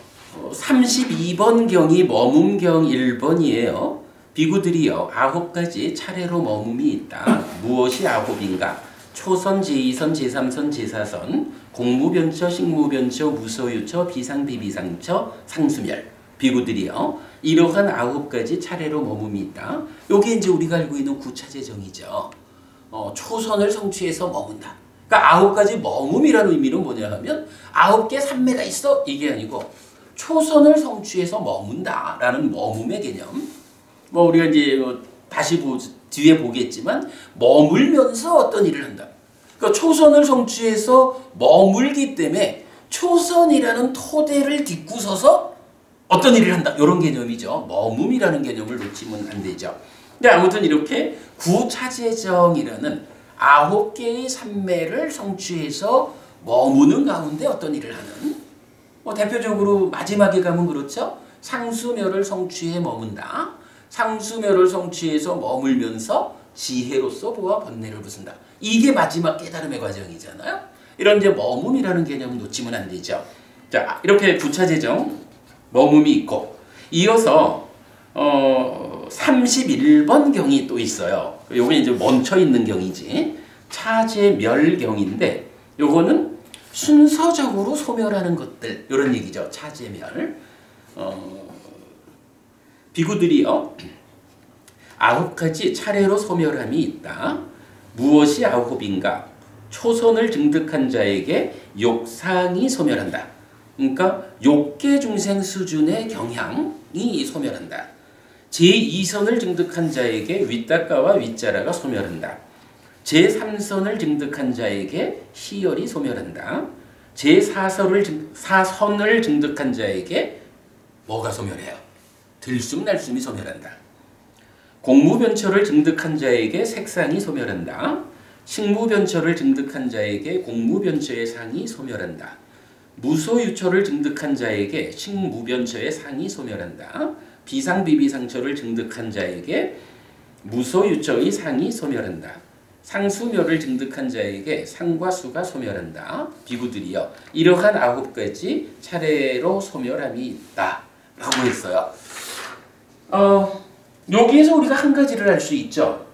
32번 경이 머문경 1번이에요. 비구들이여 9가지 차례로 머문이 있다. 무엇이 9인가? 초선, 제2선, 제3선, 제4선, 공무변처, 식무변처, 무소유처, 비상, 비비상처, 상수멸. 비구들이요. 이러한 9가지 차례로 머문이 있다. 요게 이제 우리가 알고 있는 구차재정이죠. 초선을 성취해서 머문다. 그러니까 9가지 머문이라는 의미는 뭐냐 하면 9개 산매가 있어 이게 아니고 초선을 성취해서 머문다라는 머문의 개념. 뭐 우리가 이제 다시 뒤에 보겠지만 머물면서 어떤 일을 한다. 그러니까 초선을 성취해서 머물기 때문에 초선이라는 토대를 딛고 서서 어떤 일을 한다. 이런 개념이죠. 머문이라는 개념을 놓치면 안 되죠. 근데 아무튼 이렇게 구차재정이라는 9개의 산매를 성취해서 머무는 가운데 어떤 일을 하는, 대표적으로 마지막에 가면 그렇죠. 상수멸을 성취해 머문다. 상수멸을 성취해서 머물면서 지혜로서 보아 번뇌를 부순다. 이게 마지막 깨달음의 과정이잖아요. 이런 이제 머금이라는 개념을 놓치면 안 되죠. 자, 이렇게 부차제정 머금이 있고 이어서 31번 경이 또 있어요. 요게 이제 멈춰 있는 경이지. 차제멸경인데 요거는 순서적으로 소멸하는 것들 이런 얘기죠. 차제멸. 비구들이요 9가지 차례로 소멸함이 있다. 무엇이 9인가? 초선을 증득한 자에게 욕상이 소멸한다. 그러니까 욕계 중생 수준의 경향이 소멸한다. 제2선을 증득한 자에게 윗닦아와 윗자라가 소멸한다. 제3선을 증득한 자에게 희열이 소멸한다. 제4선을 증득한 자에게 뭐가 소멸해요? 들숨날숨이 소멸한다. 공무변처를 증득한 자에게 색상이 소멸한다. 식무변처를 증득한 자에게 공무변처의 상이 소멸한다. 무소유처를 증득한 자에게 식무변처의 상이 소멸한다. 비상비비상처를 증득한 자에게 무소유처의 상이 소멸한다. 상수멸을 증득한 자에게 상과 수가 소멸한다. 비구들이여 이러한 9가지 차례로 소멸함이 있다 라고 했어요. 여기에서 우리가 한 가지를 알 수 있죠.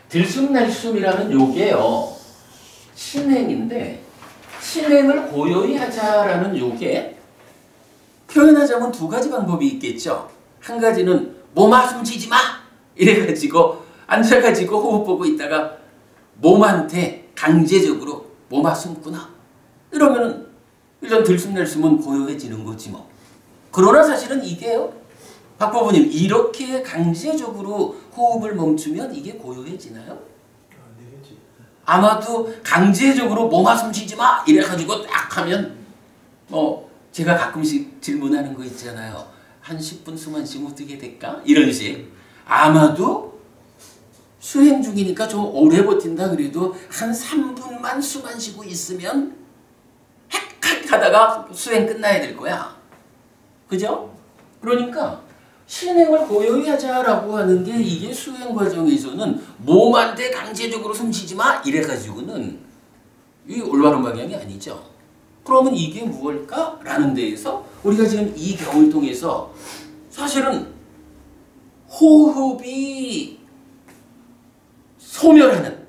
들숨날숨이라는 요게요 신행인데 신행을 고요히 하자라는 요게 표현하자면 2가지 방법이 있겠죠. 한 가지는 몸아 숨지지 마 이래가지고 앉아가지고 호흡 보고 있다가 몸한테 강제적으로 몸아 숨구나 이러면은 일단 들숨날숨은 고요해지는 거지 뭐. 그러나 사실은 이게요 박보부님 이렇게 강제적으로 호흡을 멈추면 이게 고요해지나요? 아마도 강제적으로 몸아 숨쉬지 마 이래가지고 딱 하면 제가 가끔씩 질문하는 거 있잖아요. 한 10분 숨 안 쉬면 어떻게 될까? 이런 식. 아마도 수행 중이니까 좀 오래 버틴다 그래도 한 3분만 숨 안 쉬고 있으면 헥헥 하다가 수행 끝나야 될 거야. 그죠? 그러니까 신행을 고요히 하자라고 하는 게 이게 수행 과정에서는 몸한테 강제적으로 숨쉬지 마 이래가지고는 이 올바른 방향이 아니죠. 그러면 이게 무엇일까? 라는 데에서 우리가 지금 이 경을 통해서 사실은 호흡이 소멸하는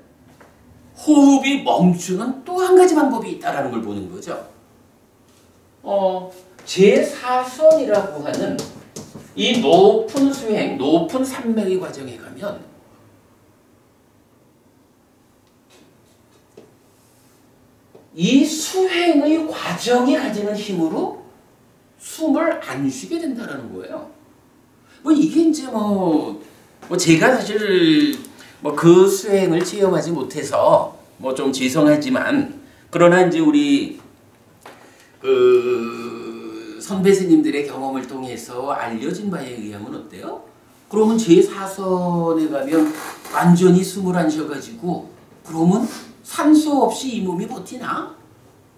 호흡이 멈추는 또 한 가지 방법이 있다라는 걸 보는 거죠. 제4선이라고 하는 이 높은 수행, 높은 산맥의 과정에 가면 이 수행의 과정이 가지는 힘으로 숨을 안 쉬게 된다는 거예요. 이게 이제 제가 사실 그 수행을 체험하지 못해서 좀 죄송하지만 그러나 이제 우리 선배 스님들의 경험을 통해서 알려진 바에 의하면 어때요? 그러면 제4선에 가면 완전히 숨을 안 쉬어가지고 그러면 산소 없이 이 몸이 버티나?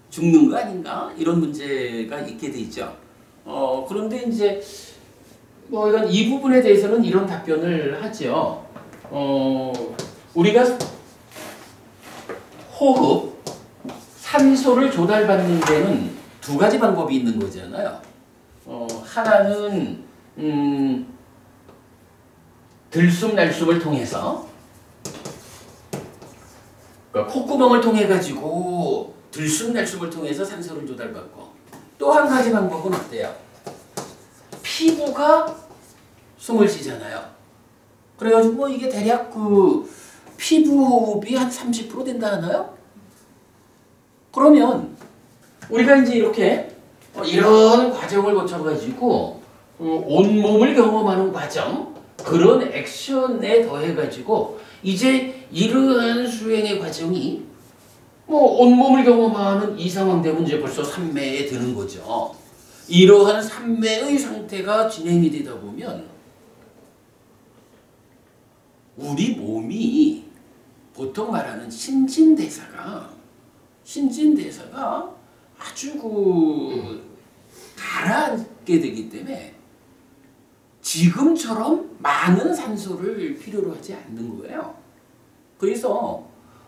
죽는 거 아닌가? 이런 문제가 있게 돼 있죠. 그런데 이제 이런 이 부분에 대해서는 이런 답변을 하죠. 우리가 호흡, 산소를 조달받는 데는 2가지 방법이 있는 거잖아요. 하나는 들숨날숨을 통해서 그러니까 콧구멍을 통해 가지고 들숨날숨을 통해서 산소를 조달받고 또 한 가지 방법은 어때요? 피부가 숨을 쉬잖아요. 그래가지고 이게 대략 피부 호흡이 한 30% 된다 하나요? 그러면 우리가 이제 이렇게 이런 과정을 거쳐가지고 온몸을 경험하는 과정 그런 액션에 더해가지고 이제 이러한 수행의 과정이 온몸을 경험하는 이 상황 되면 이제 벌써 삼매에 드는 거죠. 이러한 삼매의 상태가 진행이 되다 보면 우리 몸이 보통 말하는 신진대사가 아주 가라앉게 되기 때문에 지금처럼 많은 산소를 필요로 하지 않는 거예요. 그래서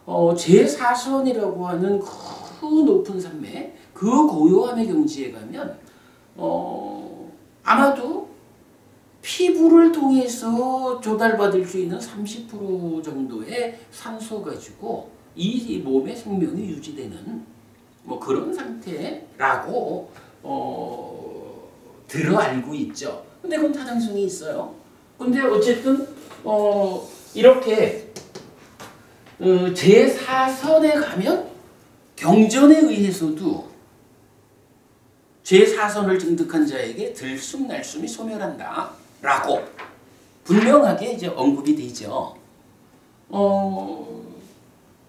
제4선이라고 하는 그 높은 산맥, 그 고요함의 경지에 가면 아마도 피부를 통해서 조달받을 수 있는 30% 정도의 산소 가지고 이 몸의 생명이 유지되는 뭐 그런 상태라고 들어 알고 있죠. 근데 그건 타당성이 있어요. 근데 어쨌든 이렇게 제4선에 가면 경전에 의해서도 제4선을 증득한 자에게 들숨날숨이 소멸한다 라고 분명하게 이제 언급이 되죠.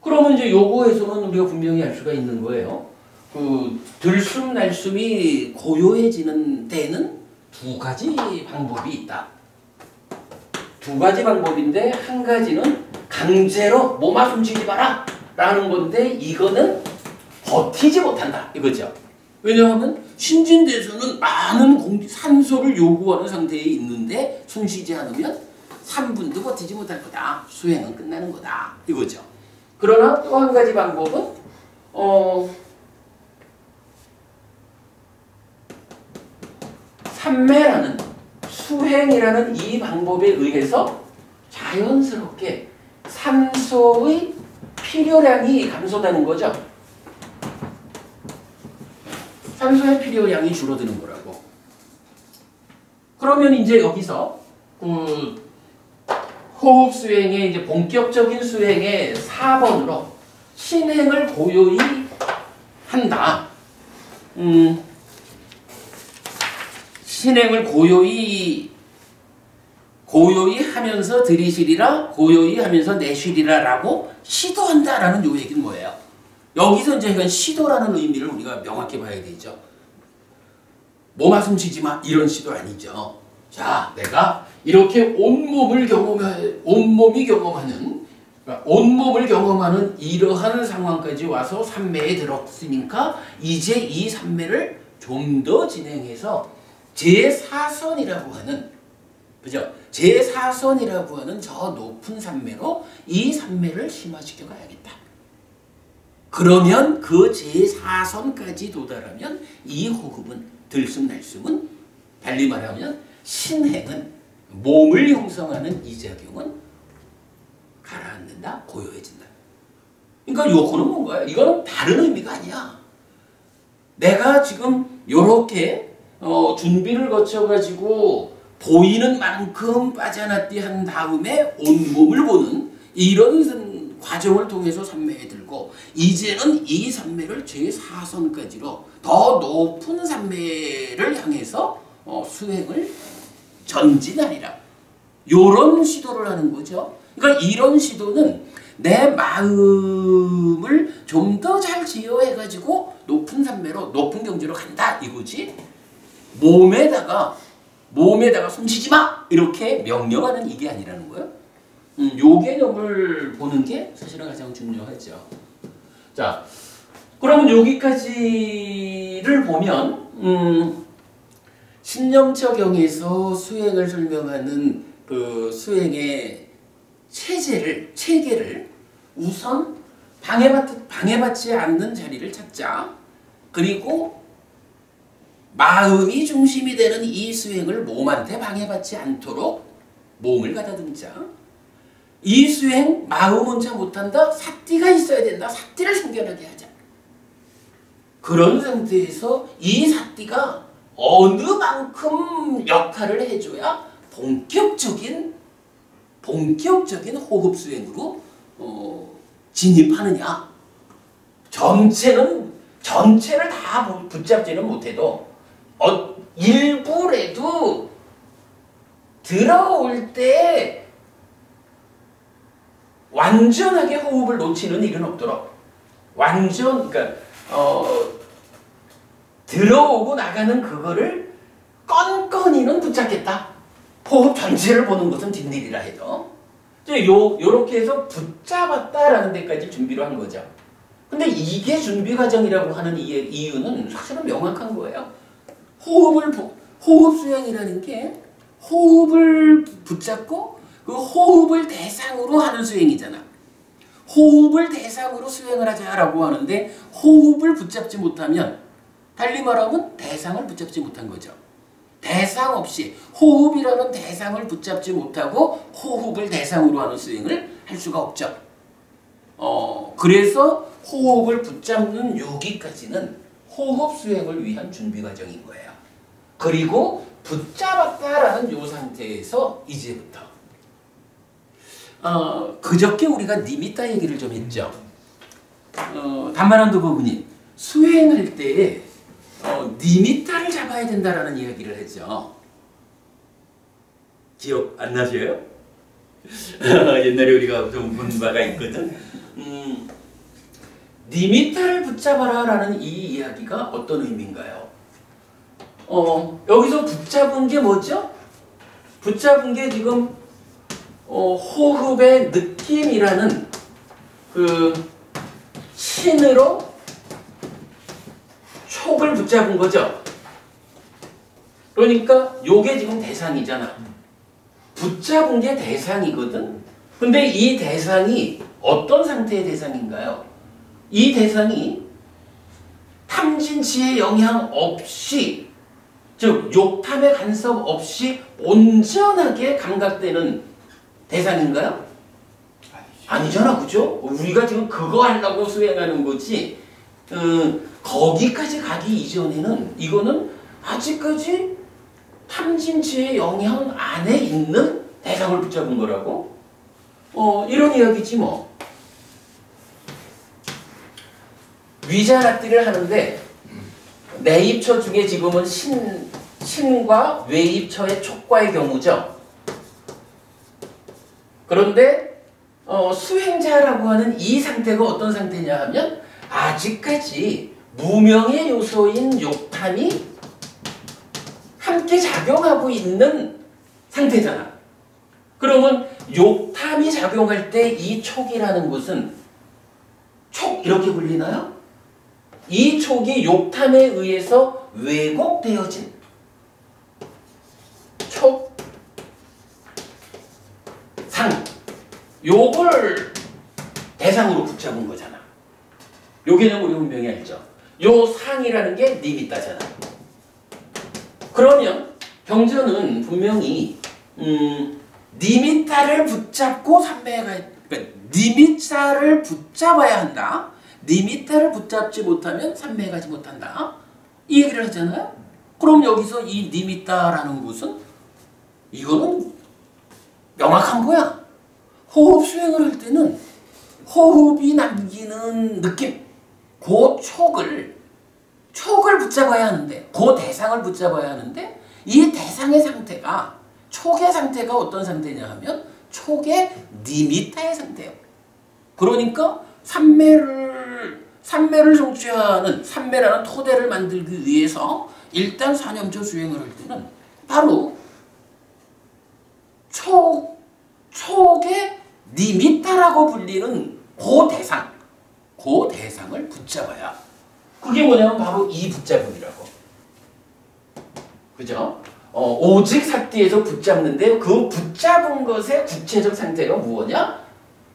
그러면 이제 요거에서는 우리가 분명히 알 수가 있는 거예요. 그 들숨날숨이 고요해지는 데는 두 가지 방법이 있다. 두 가지 방법인데 한 가지는 강제로 몸아 숨쉬지 마라 라는 건데 이거는 버티지 못한다 이거죠. 왜냐하면 신진대에서는 많은 산소를 요구하는 상태에 있는데 숨쉬지 않으면 3분도 버티지 못할 거다. 수행은 끝나는 거다 이거죠. 그러나 또 한 가지 방법은 삼매라는 수행이라는 이 방법에 의해서 자연스럽게 산소의 필요량이 감소되는 거죠. 산소의 필요량이 줄어드는 거라고. 그러면 이제 여기서 호흡 수행의 이제 본격적인 수행의 4번으로 신행을 고요히 한다. 신행을 고요히 하면서 들이쉬리라, 고요히 하면서 내쉬리라 라고 시도한다라는 요 얘기는 뭐예요? 여기서 이제 이건 시도라는 의미를 우리가 명확히 봐야 되죠. 몸아 숨쉬지 마 이런 시도 아니죠. 자, 내가 이렇게 온몸이 경험하는 이러한 상황까지 와서 산매에 들었으니까 이제 이 산매를 좀 더 진행해서 제4선이라고 하는, 그죠? 제4선이라고 하는 저 높은 산매로 이 산매를 심화시켜 가야겠다. 그러면 그 제4선까지 도달하면 이 호흡은 들숨날숨은 달리 말하면 신행은 몸을 형성하는 이 작용은 가라앉는다, 고요해진다. 그러니까 요거는 뭔가요? 이거는 다른 의미가 아니야. 내가 지금 요렇게 준비를 거쳐가지고 보이는 만큼 빠져나띠 한 다음에 온몸을 보는 이런 과정을 통해서 산매에 들고 이제는 이 산매를 제4선까지로 더 높은 산매를 향해서 수행을 전진하리라. 요런 시도를 하는 거죠. 그러니까 이런 시도는 내 마음을 좀 더 잘 제어해가지고 높은 산매로 높은 경지로 간다 이거지. 몸에다가 숨쉬지 마 이렇게 명령하는 이게 아니라는 거예요. 요 개념을 보는 게 사실은 가장 중요하죠. 자, 그러면 여기까지를 보면 신념처경에서 수행을 설명하는 그 수행의 체계를 우선 방해받지 않는 자리를 찾자. 그리고 마음이 중심이 되는 이 수행을 몸한테 방해받지 않도록 몸을 가다듬자. 이 수행 마음 혼자 못한다. 사띠가 있어야 된다. 사띠를 생겨나게 하자. 그런 상태에서 이 사띠가 어느 만큼 역할을 해줘야 본격적인 호흡 수행으로 진입하느냐. 전체를 다 붙잡지는 못해도 일부라도 들어올 때 완전하게 호흡을 놓치는 일은 없도록 그러니까 들어오고 나가는 그거를 건건이는 붙잡겠다. 호흡 전체를 보는 것은 뒷일이라 해도 요렇게 해서 붙잡았다라는 데까지 준비를 한 거죠. 근데 이게 준비 과정이라고 하는 이유는 사실은 명확한 거예요. 호흡 수행이라는 게 호흡을 붙잡고 그 호흡을 대상으로 하는 수행이잖아. 호흡을 대상으로 수행을 하자라고 하는데 호흡을 붙잡지 못하면 달리 말하면 대상을 붙잡지 못한 거죠. 대상 없이 호흡이라는 대상을 붙잡지 못하고 호흡을 대상으로 하는 수행을 할 수가 없죠. 그래서 호흡을 붙잡는 여기까지는 호흡 수행을 위한 준비 과정인 거예요. 그리고 붙잡았다라는 요 상태에서 이제부터 그저께 우리가 니미타 얘기를 좀 했죠. 단만한도 부부님 수행할 때 니미타를 잡아야 된다라는 이야기를 했죠. 기억 안 나세요? 옛날에 우리가 좀 본 바가 있거든. 니미타를 붙잡아라 라는 이 이야기가 어떤 의미인가요? 여기서 붙잡은 게 뭐죠? 붙잡은 게 지금 호흡의 느낌이라는 그 신으로 촉을 붙잡은 거죠. 그러니까 요게 지금 대상이잖아. 붙잡은 게 대상이거든. 근데 이 대상이 어떤 상태의 대상인가요? 이 대상이 탐진치의 영향 없이, 즉 욕탐의 간섭 없이 온전하게 감각되는 대상인가요? 아니잖아, 그죠? 우리가 지금 그거 하려고 수행하는 거지. 거기까지 가기 이전에는 이거는 아직까지 탐진치의 영향 안에 있는 대상을 붙잡은 거라고? 이런 이야기지 뭐. 위자락띠를 하는데 내입처 중에 지금은 신과 외입처의 촉과의 경우죠. 그런데 수행자라고 하는 이 상태가 어떤 상태냐 하면 아직까지 무명의 요소인 욕탐이 함께 작용하고 있는 상태잖아. 그러면 욕탐이 작용할 때 이 촉이라는 것은 촉 이렇게 불리나요? 이 촉이 욕탐에 의해서 왜곡되어진 촉, 상, 요걸 대상으로 붙잡은 거잖아. 요 개념 우리 분명히 알죠? 요 상이라는 게 니미타잖아. 그러면 경전은 분명히 니미타를 붙잡고 삼매에 가야, 그러니까 니미타를 붙잡아야 한다. 니미타를 붙잡지 못하면 삼매에 가지 못한다. 이 얘기를 하잖아요. 그럼 여기서 이 니미타라는 것은 이거는 명확한 거야. 호흡 수행을 할 때는 호흡이 남기는 느낌, 그 촉을 붙잡아야 하는데, 그 대상을 붙잡아야 하는데, 이 대상의 상태가, 촉의 상태가 어떤 상태냐 하면 촉의 니미타의 상태예요. 그러니까 삼매를 성취하는, 삼매라는 토대를 만들기 위해서 일단 사념처 수행을 할 때는 바로 촉의 니미타라고 불리는 그 대상을 붙잡아야, 그게 뭐냐면 바로 이 붙잡음이라고. 그죠? 오직 삭디에서 붙잡는데 그 붙잡은 것의 구체적 상태가 무엇이냐?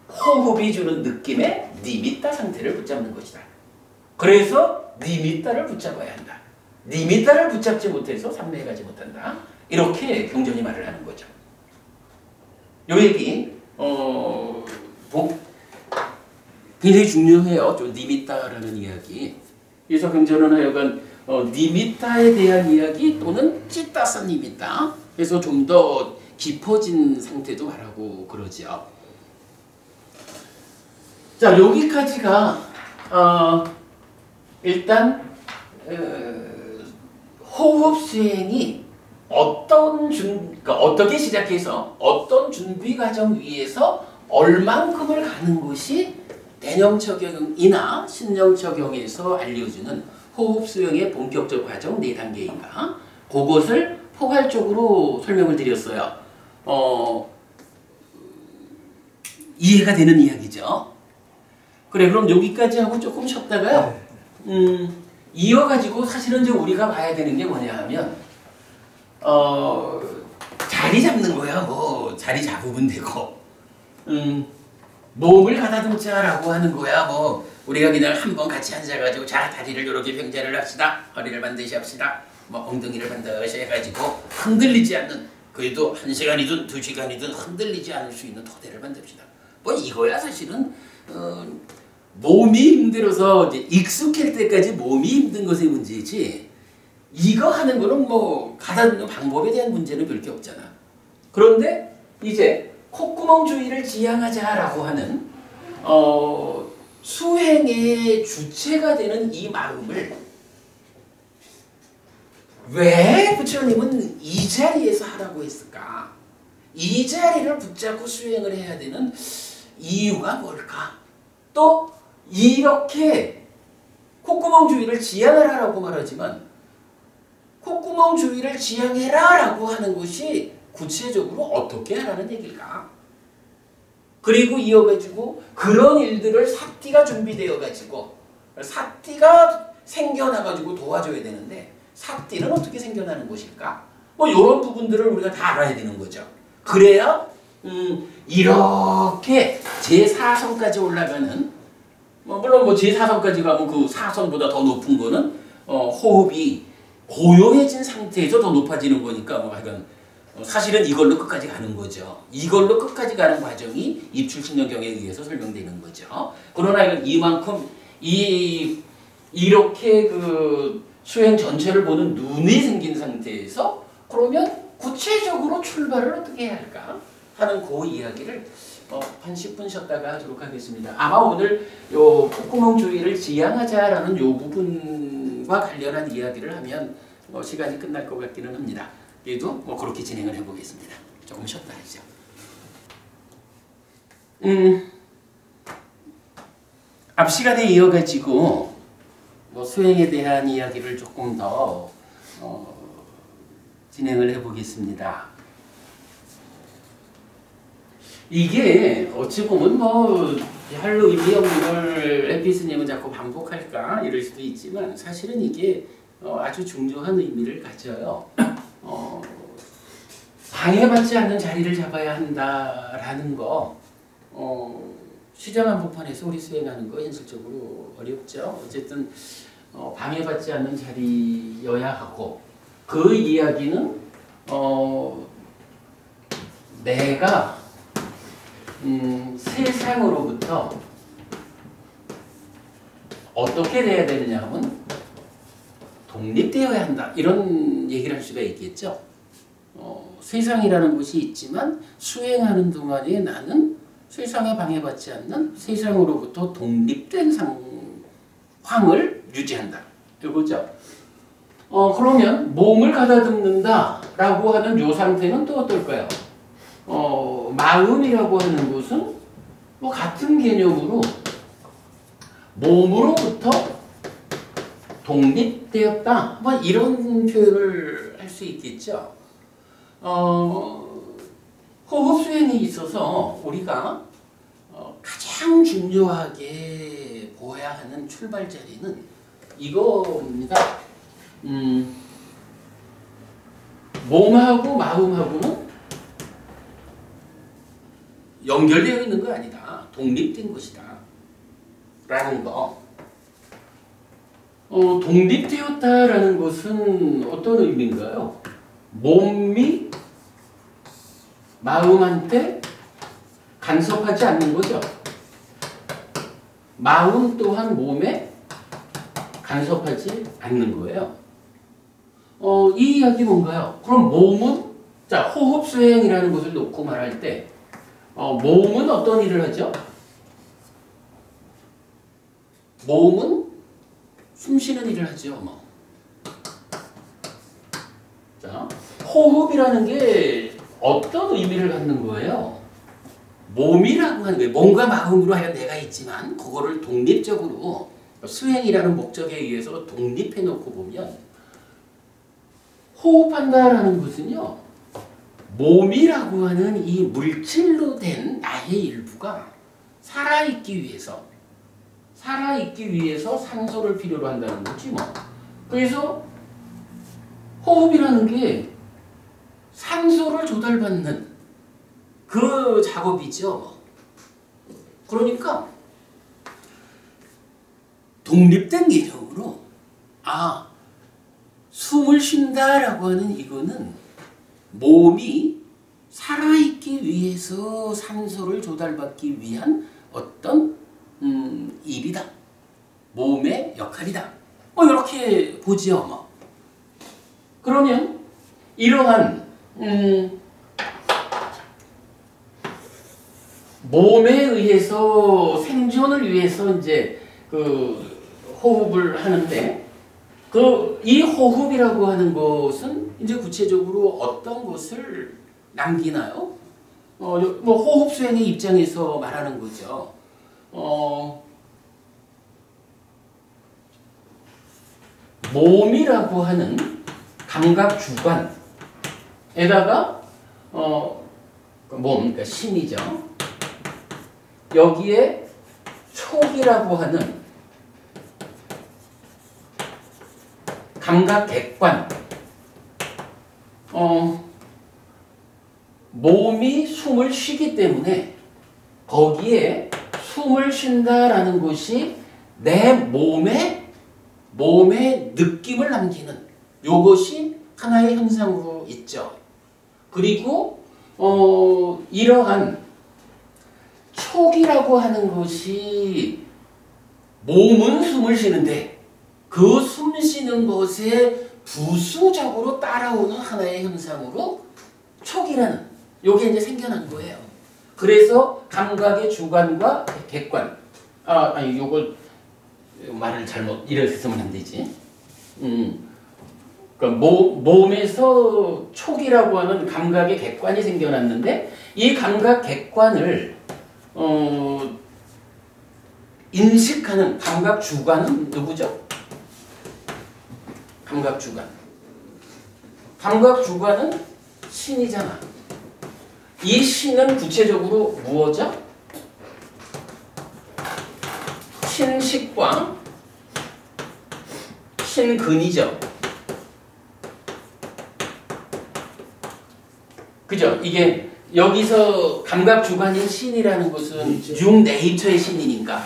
호흡이 주는 느낌의 니미타 상태를 붙잡는 것이다. 그래서 니미타를 붙잡아야 한다. 니미타를 붙잡지 못해서 삼매에 가지 못한다. 이렇게 경전이 말을 하는 거죠. 요 얘기 굉장히 중요해요. 좀 니미타라는 이야기. 그래서 경전은 하여간 니미타에 대한 이야기 또는 찌따서 니미타. 그래서 좀 더 깊어진 상태도 말하고 그러죠. 자, 여기까지가 일단 호흡 수행이 그러니까 어떻게 시작해서 어떤 준비 과정 위에서 얼만큼을 가는 것이 대념처경이나 신념처경에서 알려주는 호흡 수행의 본격적 과정 4단계인가, 그것을 포괄적으로 설명을 드렸어요. 이해가 되는 이야기죠. 그래, 그럼 여기까지 하고 조금 쉬었다가요. 이어가지고 사실은 이제 우리가 봐야 되는 게 뭐냐 하면 자리 잡는 거야. 뭐 자리 잡으면 되고. 몸을 가다듬자라고 하는 거야. 뭐 우리가 그냥 한번 같이 앉아가지고 자 다리를 이렇게 병자를 합시다. 허리를 반드시 합시다. 뭐 엉덩이를 반드시 해가지고 흔들리지 않는, 그래도 1시간이든 2시간이든 흔들리지 않을 수 있는 토대를 만듭시다. 뭐 이거야 사실은. 몸이 힘들어서 이제 익숙할 때까지 몸이 힘든 것의 문제지, 이거 하는 거는 뭐 가다듬는 방법에 대한 문제는 별 게 없잖아. 그런데 이제 콧구멍 주위를 지향하자라고 하는 수행의 주체가 되는 이 마음을 왜 부처님은 이 자리에서 하라고 했을까? 이 자리를 붙잡고 수행을 해야 되는 이유가 뭘까? 또 이렇게 콧구멍 주위를 지향을 하라고 말하지만 콧구멍 주위를 지향해라 라고 하는 것이 구체적으로 어떻게 하라는 얘기일까? 그리고 이어가지고 그런 일들을 사띠가 준비되어가지고 사띠가 생겨나가지고 도와줘야 되는데 사띠는 어떻게 생겨나는 것일까? 뭐 이런 부분들을 우리가 다 알아야 되는 거죠. 그래야 이렇게 제4성까지 올라가는, 물론 뭐 제4성까지 가면 그 4성보다 더 높은 거는 호흡이 고요해진 상태에서 더 높아지는 거니까 뭐 하여간 사실은 이걸로 끝까지 가는 거죠. 이걸로 끝까지 가는 과정이 입출신경경에 의해서 설명되는 거죠. 그러나 이만큼 이렇게 그 수행 전체를 보는 눈이 생긴 상태에서 그러면 구체적으로 출발을 어떻게 해야 할까 하는 그 이야기를 한 10분 쉬었다가 하도록 하겠습니다. 아마 오늘 요 콧구멍 주위를 지향하자라는 요 부분과 관련한 이야기를 하면 시간이 끝날 것 같기는 합니다. 그래도 뭐 그렇게 진행을 해보겠습니다. 조금 쉬었다 하죠. 앞 시간에 이어가지고 뭐 수행에 대한 이야기를 조금 더 진행을 해보겠습니다. 이게 어찌 보면 뭐 별로 의미 없는 걸 에피스님은 자꾸 반복할까 이럴 수도 있지만 사실은 이게 아주 중요한 의미를 가져요. 방해받지 않는 자리를 잡아야 한다라는 거, 시장 한복판에서 우리 수행하는 거 현실적으로 어렵죠. 어쨌든 방해받지 않는 자리여야 하고, 그 이야기는 내가 세상으로부터 어떻게 돼야 되느냐 하면 독립되어야 한다, 이런 얘기를 할 수가 있겠죠. 세상이라는 것이 있지만 수행하는 동안에 나는 세상에 방해받지 않는 세상으로부터 독립된 상황을 유지한다, 이거죠. 그러면 몸을 가다듬는다라고 하는 요 상태는 또 어떨까요? 마음이라고 하는 것은 뭐 같은 개념으로 몸으로부터 독립되었다, 뭐 이런 표현을 할 수 있겠죠. 호흡 수행에 있어서 우리가 가장 중요하게 보아야 하는 출발 자리는 이겁니다. 몸하고 마음하고는 연결되어 있는 거 아니다, 독립된 것이다 라는 거. 독립되었다라는 것은 어떤 의미인가요? 몸이 마음한테 간섭하지 않는 거죠. 마음 또한 몸에 간섭하지 않는 거예요. 이 이야기 뭔가요? 그럼 몸은, 자, 호흡 수행이라는 것을 놓고 말할 때 몸은 어떤 일을 하죠? 몸은 숨 쉬는 일을 하죠. 뭐. 자, 호흡이라는 게 어떤 의미를 갖는 거예요? 몸이라고 하는 거예요. 몸과 마음으로 하여 내가 있지만 그거를 독립적으로 수행이라는 목적에 의해서 독립해 놓고 보면 호흡한다라는 것은요, 몸이라고 하는 이 물질로 된 나의 일부가 살아있기 위해서 산소를 필요로 한다는 거지 뭐. 그래서 호흡이라는 게 산소를 조달받는 그 작업이죠. 그러니까 독립된 개념으로 숨을 쉰다라고 하는 이거는 몸이 살아있기 위해서 산소를 조달받기 위한 어떤 일이다. 몸의 역할이다. 이렇게 보지요. 그러면 이러한 몸에 의해서 생존을 위해서 이제 그 호흡을 하는데 이 호흡이라고 하는 것은 이제 구체적으로 어떤 것을 남기나요? 호흡 수행의 입장에서 말하는 거죠. 몸이라고 하는 감각 주관에다가 그러니까 신이죠. 여기에 촉이라고 하는 감각 객관, 몸이 숨을 쉬기 때문에 거기에 숨을 쉰다라는 것이 내 몸의 느낌을 남기는 요것이 하나의 현상으로 있죠. 그리고 이러한 촉이라고 하는 것이 몸은 숨을 쉬는데 그 숨 쉬는 것에 부수적으로 따라오는 하나의 현상으로 촉이라는 요게 이제 생겨난 거예요. 그래서 감각의 주관과 객관. 요걸 말을 잘못 이렇게 쓰면 안 되지. 그러니까 몸에서 촉이라고 하는 감각의 객관이 생겨났는데 이 감각 객관을 인식하는 감각 주관은 누구죠? 감각 주관. 감각 주관은 신이잖아. 이 신은 구체적으로 무엇이죠? 신식과 신근이죠. 그죠? 이게 여기서 감각 주관인 신이라는 것은 네이처의 신이니까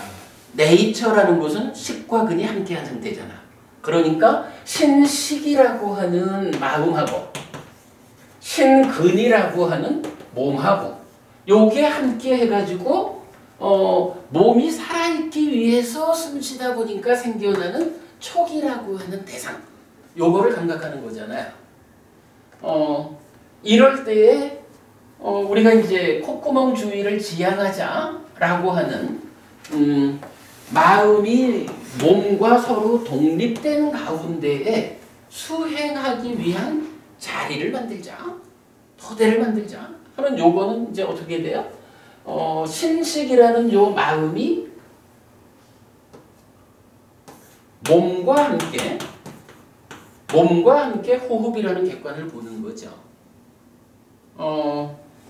네이처라는 것은 식과 근이 함께한 상태잖아. 그러니까 신식이라고 하는 마음하고 신근이라고 하는 몸하고 요게 함께 해가지고 몸이 살아있기 위해서 숨쉬다 보니까 생겨나는 촉이라고 하는 대상 요거를 감각하는 거잖아요. 이럴 때에 우리가 이제 콧구멍 주위를 지향하자라고 하는 마음이 몸과 서로 독립된 가운데에 수행하기 위한 자리를 만들자, 토대를 만들자 하는 요거는 이제 어떻게 돼요? 신식이라는 요 마음이 몸과 함께 호흡이라는 객관을 보는 거죠.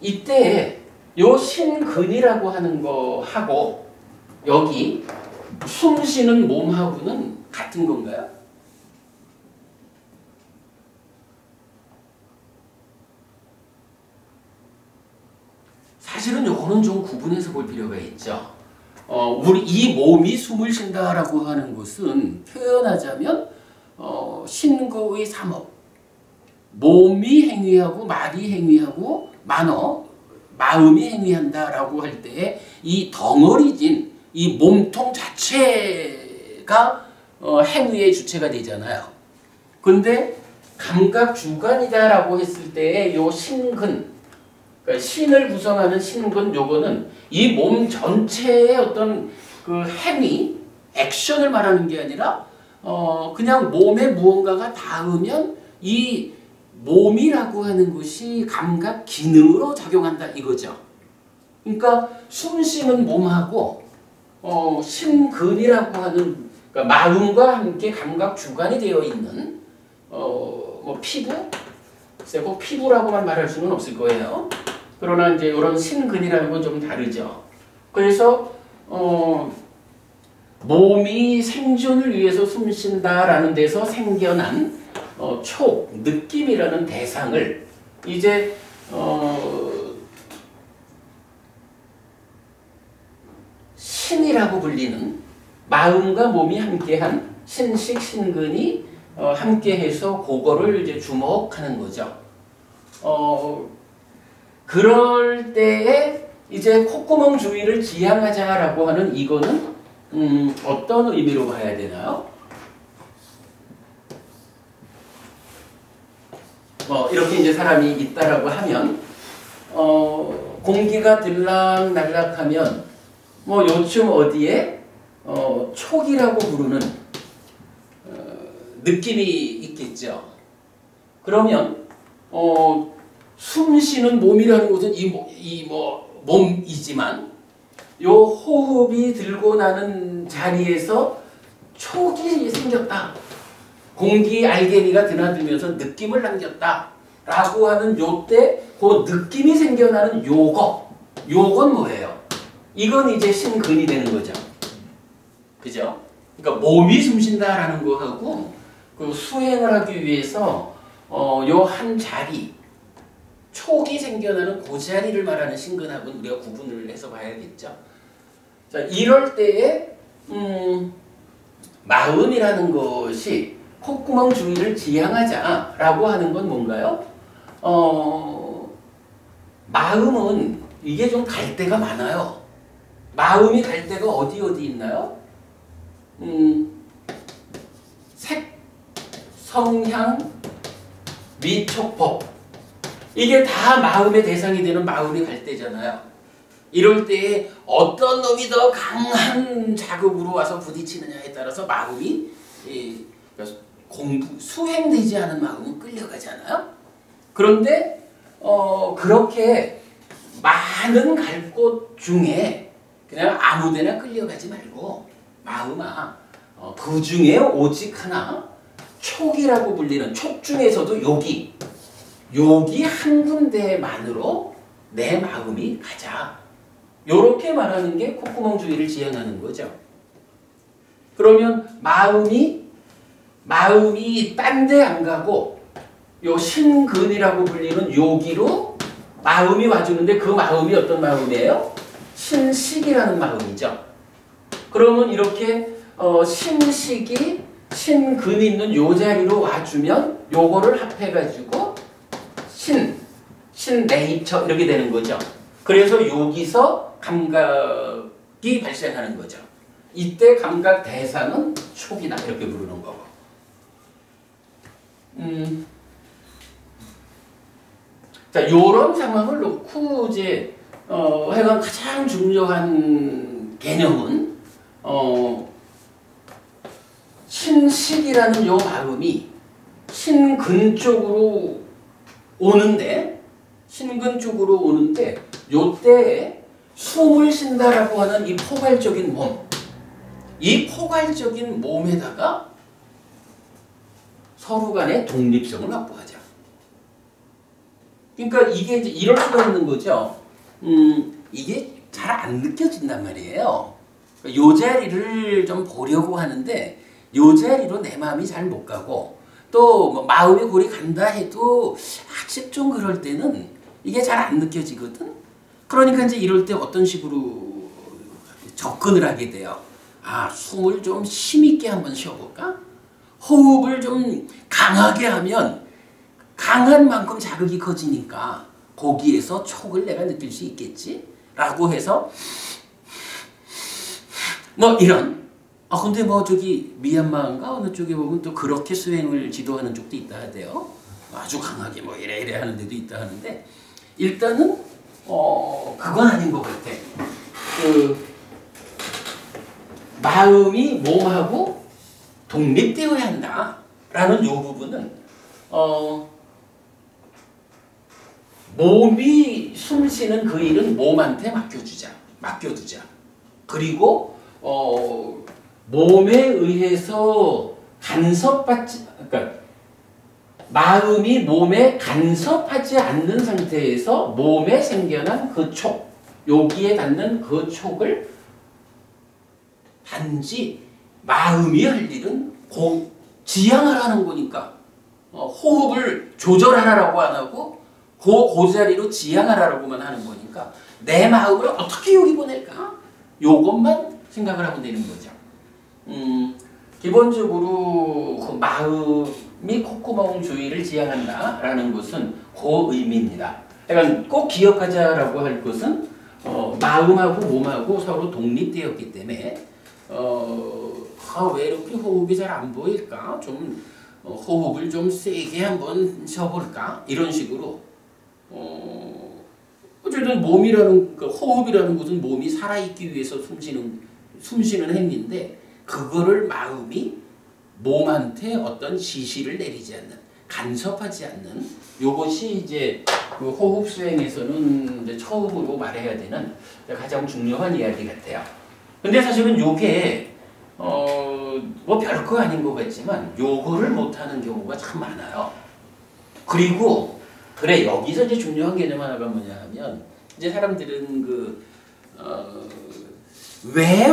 이때 요 신근이라고 하는 거하고 여기 숨 쉬는 몸하고는 같은 건가요? 사실은 요거는 좀 구분해서 볼 필요가 있죠. 우리 이 몸이 숨을 쉰다라고 하는 것은 표현하자면 신거의 삼업, 몸이 행위하고 말이 행위하고 마음이 행위한다라고 할 때 이 덩어리진 이 몸통 자체가 행위의 주체가 되잖아요. 근데 감각 주관이다라고 했을 때 요 신근, 그러니까 신을 구성하는 신근 요거는 이 몸 전체의 어떤 그 행위, 액션을 말하는 게 아니라 그냥 몸에 무언가가 닿으면 이 몸이라고 하는 것이 감각 기능으로 작용한다 이거죠. 그러니까 숨 쉬는 몸하고 신근이라고 하는 그러니까 마음과 함께 감각 주관이 되어 있는 뭐 피부, 꼭 피부라고만 말할 수는 없을 거예요. 그러나 이제 이런 신근이라는 건 좀 다르죠. 그래서 몸이 생존을 위해서 숨쉰다라는 데서 생겨난 촉, 느낌이라는 대상을 이제 신이라고 불리는 마음과 몸이 함께한 신식 신근이 함께해서 그거를 이제 주목하는 거죠. 그럴 때에 이제 콧구멍 주위를 지향하자라고 하는 이거는 어떤 의미로 봐야 되나요? 이렇게 이제 사람이 있다라고 하면 공기가 들락날락하면 요쯤 어디에 촉이라고 부르는 느낌이 있겠죠. 그러면 숨 쉬는 몸이라는 것은 몸이지만 요 호흡이 들고 나는 자리에서 촉이 생겼다. 공기 알게니가 드나들면서 느낌을 남겼다. 라고 하는 요때 그 느낌이 생겨나는 요건 뭐예요? 이건 이제 신근이 되는 거죠. 그죠? 그러니까 몸이 숨쉰다라는 거하고 그 수행을 하기 위해서 요 한 자리 촉이 생겨나는 그 자리를 말하는 신근하고는 우리가 구분을 해서 봐야겠죠. 자, 이럴 때에 마음이라는 것이 콧구멍 주위를 지향하자라고 하는 건 뭔가요? 마음은 이게 좀 갈 데가 많아요. 마음이 갈 데가 어디 있나요? 색, 성향, 미촉법. 이게 다 마음의 대상이 되는 마음이 갈 데잖아요. 이럴 때에 어떤 놈이 더 강한 자극으로 와서 부딪히느냐에 따라서 마음이 수행되지 않은 마음은 끌려가잖아요. 그런데 그렇게 많은 갈 곳 중에 그냥 아무데나 끌려가지 말고 마음아 그 중에 오직 하나 촉이라고 불리는 촉 중에서도 여기 한 군데만으로 내 마음이 가자. 요렇게 말하는 게 콧구멍 주위를 지향하는 거죠. 그러면 마음이 딴 데 안 가고 요 신근이라고 불리는 여기로 마음이 와주는데 그 마음이 어떤 마음이에요? 신식이라는 마음이죠. 그러면 이렇게 신식이 신근이 있는 요 자리로 와주면 요거를 합해가지고 신네이처 이렇게 되는 거죠. 그래서 여기서 감각이 발생하는 거죠. 이때 감각 대상은 촉이다 이렇게 부르는 거고. 자, 요런 상황을 놓고 이제 하여간 가장 중요한 개념은 신식이라는 요 마음이 신근 쪽으로 오는데 요때에 숨을 쉰다라고 하는 이 포괄적인 몸, 이 포괄적인 몸에다가 서로 간의 독립성을 확보하자. 그러니까 이게 이제 이럴 수가 있는 거죠. 이게 잘 안 느껴진단 말이에요. 요 자리를 좀 보려고 하는데 요 자리로 내 마음이 잘 못 가고 또 뭐 마음의 골이 간다 해도 아직 좀 그럴 때는 이게 잘 안 느껴지거든. 그러니까 이제 이럴 때 어떤 식으로 접근을 하게 돼요. 숨을 좀 힘있게 한번 쉬어볼까? 호흡을 좀 강하게 하면 강한 만큼 자극이 커지니까 거기에서 촉을 내가 느낄 수 있겠지? 라고 해서 이런 근데 미얀마인가 어느 쪽에 보면 또 그렇게 수행을 지도하는 쪽도 있다 하대요. 아주 강하게 이래 하는 데도 있다 하는데 일단은 그건 아닌 것 같아. 마음이 몸하고 독립되어야 한다라는 요 부분은 몸이 숨쉬는 그 일은 몸한테 맡겨두자. 그리고 몸에 의해서 그러니까 마음이 몸에 간섭하지 않는 상태에서 몸에 생겨난 그 촉, 여기에 닿는 그 촉을 단지 마음이 할 일은 지향하라는 거니까 호흡을 조절하라고 안 하고 그 자리로 지향하라고만 하는 거니까 내 마음을 어떻게 여기 보낼까? 요것만 생각을 하면 되는 거죠. 기본적으로 그 마음이 콧구멍 주위를 지향한다라는 것은 그 의미입니다. 그러니까 꼭 기억하자라고 할 것은 마음하고 몸하고 서로 독립되었기 때문에 왜 이렇게 호흡이 잘 안 보일까? 좀 호흡을 좀 세게 한번 쉬어볼까? 이런 식으로 어쨌든 몸이라는 호흡이라는 것은 몸이 살아있기 위해서 숨쉬는 행위인데 그거를 마음이 몸한테 어떤 지시를 내리지 않는 간섭하지 않는 요것이 이제 그 호흡 수행에서는 이제 처음으로 말해야 되는 가장 중요한 이야기 같아요. 근데 사실은 요게 뭐 별거 아닌 것 같지만 요거를 못하는 경우가 참 많아요. 그리고 그래 여기서 이제 중요한 개념 하나가 뭐냐 하면 이제 사람들은 왜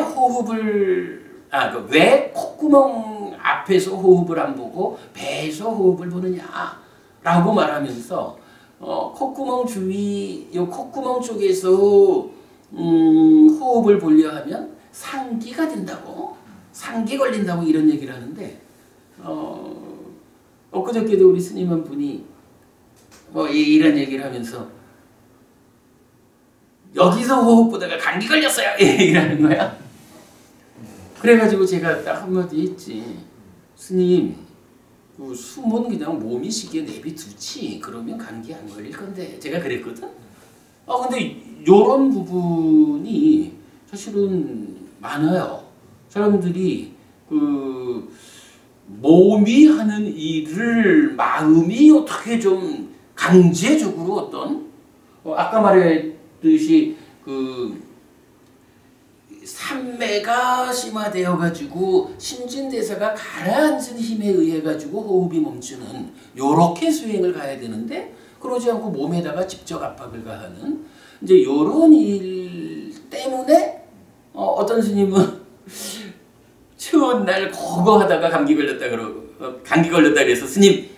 콧구멍 앞에서 호흡을 안 보고 배에서 호흡을 보느냐라고 말하면서 콧구멍 주위 요 콧구멍 쪽에서 호흡을 보려 하면 상기가 된다고 상기 걸린다고 이런 얘기를 하는데 엊그저께도 우리 스님 한 분이 이런 얘기를 하면서 여기서 호흡 보다가 감기 걸렸어요 얘기를 하는 거야. 그래가지고 제가 딱 한마디 했지. 스님 그 숨은 그냥 몸이 쉬게 내비두지 그러면 감기 안 걸릴 건데 제가 그랬거든. 근데 요런 부분이 사실은 많아요. 사람들이 그 몸이 하는 일을 마음이 어떻게 좀 강제적으로 어떤 아까 말했듯이 그 산매가 심화되어 가지고 신진대사가 가라앉은 힘에 의해 가지고 호흡이 멈추는 요렇게 수행을 가야 되는데 그러지 않고 몸에다가 직접 압박을 가하는 이제 요런 일 때문에 어떤 스님은 추운 날 그거 하다가 감기 걸렸다 그래서 스님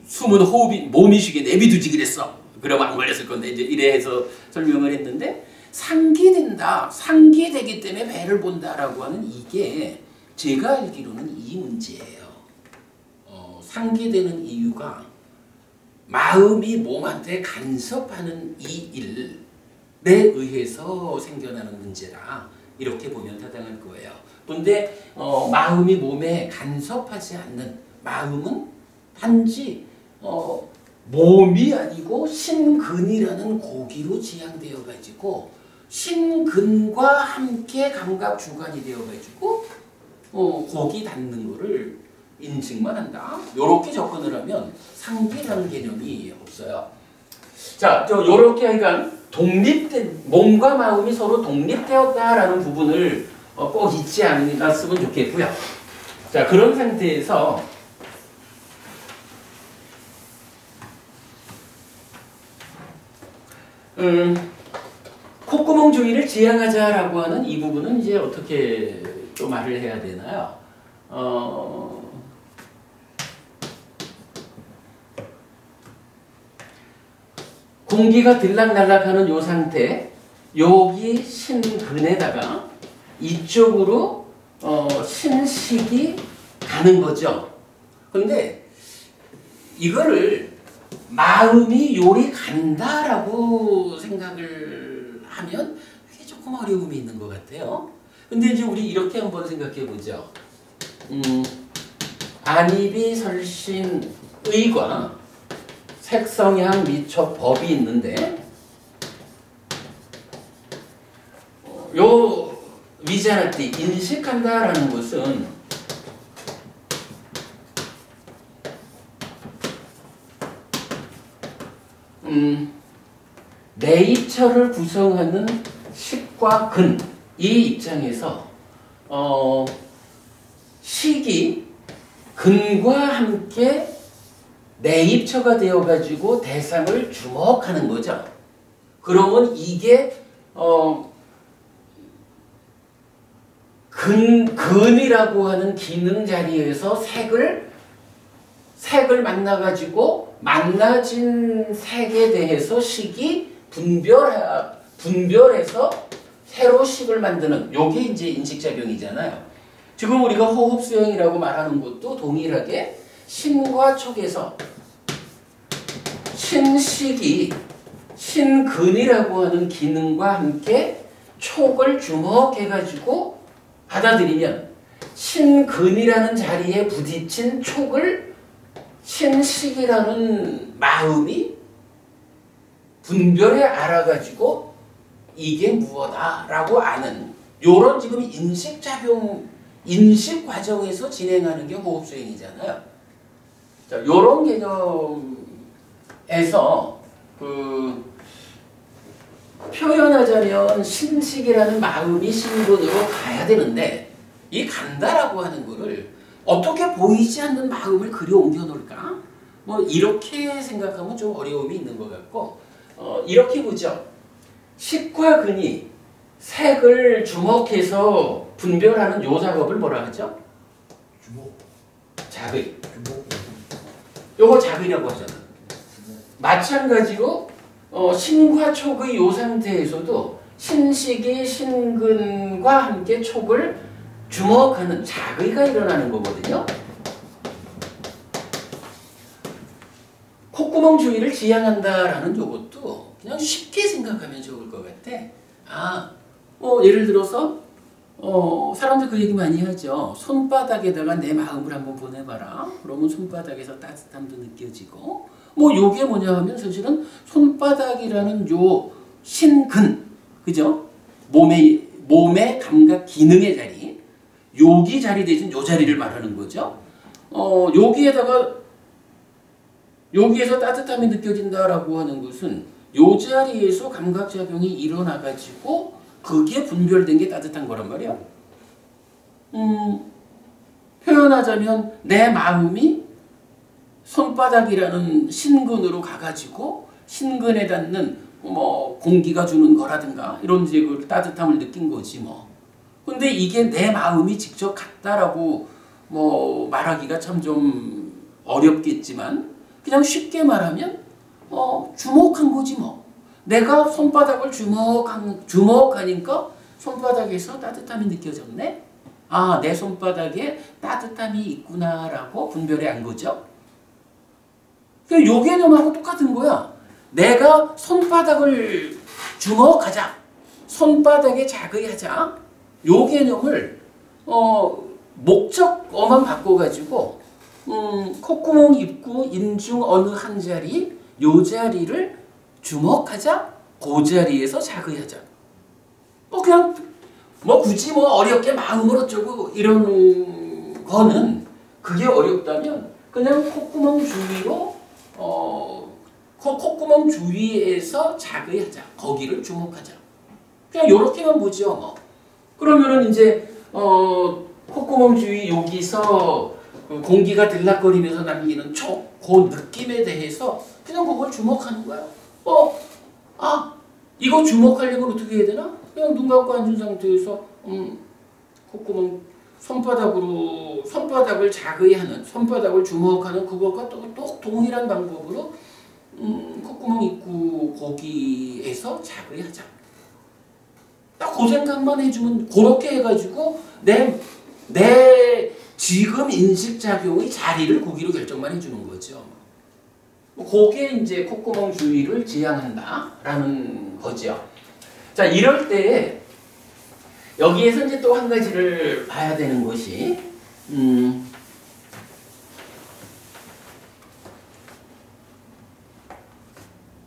숨은 호흡이 몸이 쉬게 내비두지 그랬어. 그러면 안 걸렸을 건데 이제 이래 해서 설명을 했는데 상기된다. 상기되기 때문에 배를 본다라고 하는 이게 제가 알기로는 이 문제예요. 상기되는 이유가 마음이 몸한테 간섭하는 이 일에 의해서 생겨나는 문제다. 이렇게 보면 타당할 거예요. 그런데 마음이 몸에 간섭하지 않는 마음은 단지 몸이 아니고 신근이라는 고기로 지향되어 가지고 신근과 함께 감각 주관이 되어 가지고 고기 닿는 거를 인식만 한다. 요렇게 접근을 하면 상기라는 개념이 없어요. 자, 요렇게 하니까 독립된 몸과 마음이 서로 독립되었다라는 부분을 꼭 잊지 않았으면 좋겠고요. 자, 그런 상태에서 콧구멍 주위를 지향하자라고 하는 이 부분은 이제 어떻게 또 말을 해야 되나요? 공기가 들락날락하는 요 상태, 여기 신근에다가 이쪽으로 신식이 가는 거죠. 그런데 이거를 마음이 요리 간다라고 생각을 하면 이게 조금 어려움이 있는 것 같아요. 근데 이제 우리 이렇게 한번 생각해 보죠. 안입이 설신의과 색성향 미촉 법이 있는데 요 위자나티 인식한다라는 것은 내입처를 구성하는 식과 근 이 입장에서 식이 근과 함께 내입처가 되어가지고 대상을 주목하는 거죠. 그러면 이게 근이라고 하는 기능 자리에서 색을 만나가지고 만나진 색에 대해서 식이 분별해서 새로 식을 만드는 요게 이제 인식작용이잖아요. 지금 우리가 호흡수행이라고 말하는 것도 동일하게 신과 촉에서 신식이 신근이라고 하는 기능과 함께 촉을 주목해가지고 받아들이면 신근이라는 자리에 부딪힌 촉을 신식이라는 마음이 분별해 알아가지고 이게 무엇다라고 아는 요런 지금 인식 과정에서 진행하는 게 호흡수행이잖아요. 자, 요런 개념에서 표현하자면 신식이라는 마음이 신분으로 가야 되는데 이 간다라고 하는 거를 어떻게 보이지 않는 마음을 그리 옮겨 놓을까? 뭐 이렇게 생각하면 좀 어려움이 있는 것 같고 이렇게 보죠. 식과 근이 색을 주목해서 분별하는 요 작업을 뭐라 하죠? 주목. 작의. 주목. 요거 작의라고 하잖아. 마찬가지로 신과 촉의 요 상태에서도 신식이 신근과 함께 촉을 주목하는 작의가 일어나는 거거든요. 콧구멍 주위를 지향한다라는 요것도 그냥 쉽게 생각하면 좋을 것 같아. 예를 들어서 사람들 그 얘기 많이 하죠. 손바닥에다가 내 마음을 한번 보내봐라. 그러면 손바닥에서 따뜻함도 느껴지고 뭐 요게 뭐냐 하면 사실은 손바닥이라는 요 신근, 그죠? 몸의 감각 기능의 자리, 여기 자리 대신 요 자리를 말하는 거죠. 여기에서 따뜻함이 느껴진다라고 하는 것은 요 자리에서 감각작용이 일어나가지고 그게 분별된 게 따뜻한 거란 말이야. 표현하자면 내 마음이 손바닥이라는 신근으로 가가지고 신근에 닿는 뭐 공기가 주는 거라든가 이런 이제 그 따뜻함을 느낀 거지 뭐. 근데 이게 내 마음이 직접 갔다라고 뭐 말하기가 참 좀 어렵겠지만 그냥 쉽게 말하면 주목한 거지 뭐. 내가 손바닥을 주목하니까 손바닥에서 따뜻함이 느껴졌네. 내 손바닥에 따뜻함이 있구나라고 분별해 안 거죠. 그러니까 요 개념하고 똑같은 거야. 내가 손바닥을 주목하자. 손바닥에 작의하자. 요 개념을 목적어만 바꿔가지고 콧구멍 입구 인중 어느 한 자리 요 자리를 주목하자. 그 자리에서 작의하자. 그냥 굳이 어렵게 마음을 어쩌고 이런 거는 그게 어렵다면 그냥 콧구멍 주위로 콧구멍 주위에서 작의하자. 거기를 주목하자. 그냥 요렇게만 보죠 뭐. 그러면은 이제 콧구멍 주위 여기서 공기가 들락거리면서 남기는 그 느낌에 대해서 그냥 그걸 주목하는 거야. 이거 주목하려면 어떻게 해야 되나? 그냥 눈 감고 앉은 상태에서 콧구멍 손바닥을 작의하는 손바닥을 주목하는 그것과 또 동일한 방법으로 콧구멍 입구 거기에서 작의하자. 딱 그 생각만 해주면 그렇게 해가지고 내 지금 인식작용의 자리를 거기로 결정만 해주는 거죠. 그게 이제 콧구멍 주위를 지향한다라는 거죠. 자, 이럴 때 여기에서 이제 또 한 가지를 봐야 되는 것이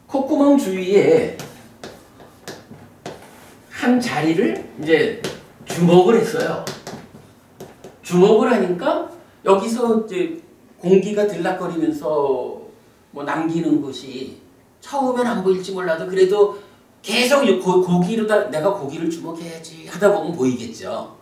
콧구멍 주위에 한 자리를 이제 주목을 했어요. 주목을 하니까 여기서 이제 공기가 들락거리면서 남기는 것이 처음엔 안 보일지 몰라도 그래도 계속 내가 고기를 주목해야지 하다 보면 보이겠죠.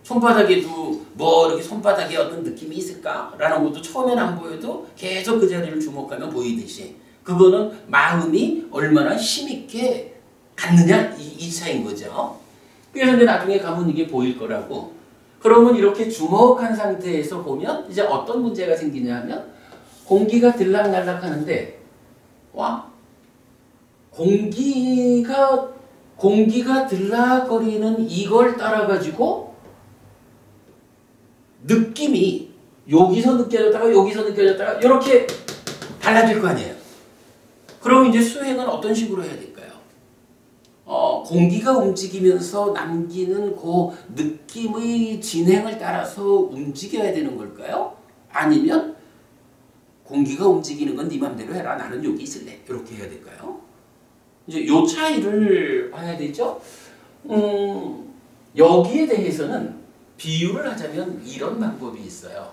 손바닥에도 이렇게 손바닥에 어떤 느낌이 있을까라는 것도 처음엔 안 보여도 계속 그 자리를 주목하면 보이듯이 그거는 마음이 얼마나 힘있게 갖느냐 이 차이인 거죠. 그래서 이제 나중에 가면 이게 보일 거라고. 그러면 이렇게 주목한 상태에서 보면 이제 어떤 문제가 생기냐 하면 공기가 들락날락 하는데, 와, 공기가 들락거리는 이걸 따라가지고 느낌이 여기서 느껴졌다가 여기서 느껴졌다가 이렇게 달라질 거 아니에요. 그럼 이제 수행은 어떤 식으로 해야 될까요? 공기가 움직이면서 남기는 그 느낌의 진행을 따라서 움직여야 되는 걸까요? 아니면 공기가 움직이는 건 네 맘대로 해라. 나는 여기 있을래. 이렇게 해야 될까요? 이제 요 차이를 봐야 되죠. 여기에 대해서는 비유를 하자면 이런 방법이 있어요.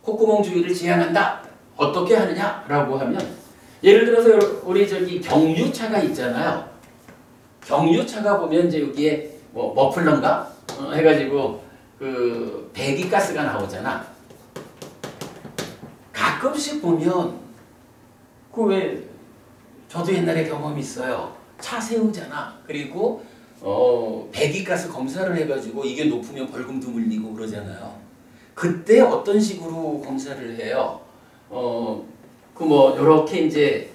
콧구멍 주위를 지향한다. 어떻게 하느냐라고 하면 예를 들어서 우리 저기 경유차가 있잖아요. 경유차가 보면 이제 여기에 뭐 머플러인가 해가지고 그 배기가스가 나오잖아. 가끔씩 보면 그 왜 저도 옛날에 경험이 있어요. 차 세우잖아. 그리고 배기가스 검사를 해가지고 이게 높으면 벌금도 물리고 그러잖아요. 그때 어떤 식으로 검사를 해요? 그 뭐 요렇게 이제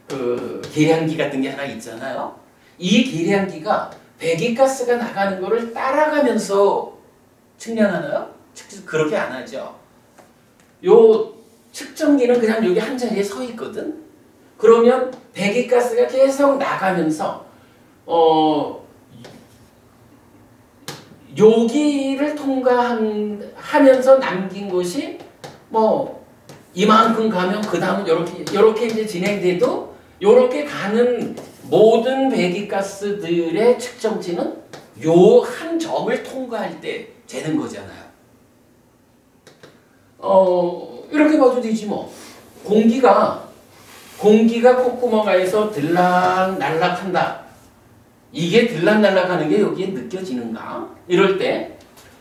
그 계량기 같은 게 하나 있잖아요. 이 계량기가 배기가스가 나가는 거를 따라가면서 측량하나요? 그렇게 안 하죠. 요 측정기는 그냥 여기 한 자리에 서 있거든. 그러면 배기가스가 계속 나가면서 여기를 통과하면서 남긴 것이 뭐 이만큼 가면 그 다음은 요렇게 이제 진행돼도 요렇게 가는 모든 배기가스들의 측정치는 요 한 점을 통과할 때 재는 거잖아요. 이렇게 봐도 되지 뭐. 공기가 콧구멍 안에서 들락날락한다. 이게 들락날락하는 게 여기에 느껴지는가? 이럴 때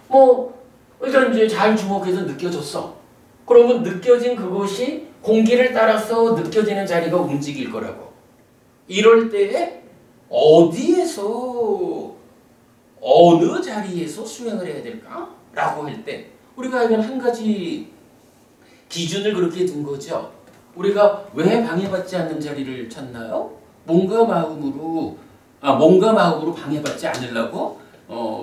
뭐 일단 이제 잘 주목해서 느껴졌어. 그러면 느껴진 그것이 공기를 따라서 느껴지는 자리가 움직일 거라고. 이럴 때에 어디에서 어느 자리에서 수행을 해야 될까? 라고 할 때 우리가 알면 한 가지 기준을 그렇게 둔 거죠. 우리가 왜 방해받지 않는 자리를 찾나요? 몸과 마음으로 방해받지 않으려고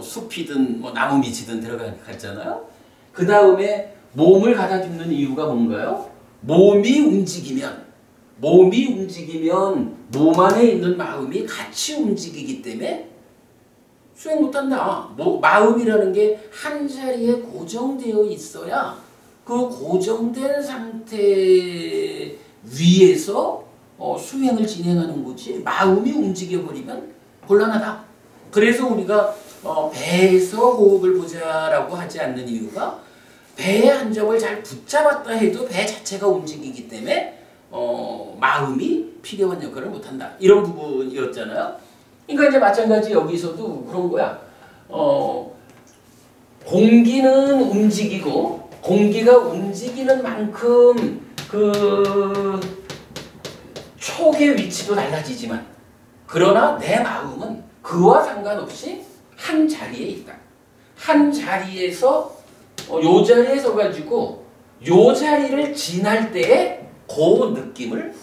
숲이든 뭐 나무 밑이든 들어갔잖아요. 그 다음에 몸을 가다 줍는 이유가 뭔가요? 몸이 움직이면 몸 안에 있는 마음이 같이 움직이기 때문에 수행 못한다. 마음이라는 게 한 자리에 고정되어 있어야 그 고정된 상태 위에서 수행을 진행하는 거지. 마음이 움직여버리면 곤란하다. 그래서 우리가 배에서 호흡을 보자라고 하지 않는 이유가 배의 한 점을 잘 붙잡았다 해도 배 자체가 움직이기 때문에 마음이 필요한 역할을 못한다. 이런 부분이었잖아요. 그러니까 이제 마찬가지 여기서도 그런 거야. 공기는 움직이고 공기가 움직이는 만큼 그 촉의 위치도 달라지지만 그러나 내 마음은 그와 상관없이 한 자리에 있다. 한 자리에서 요 자리에 서가지고 요 자리를 지날 때의 그 느낌을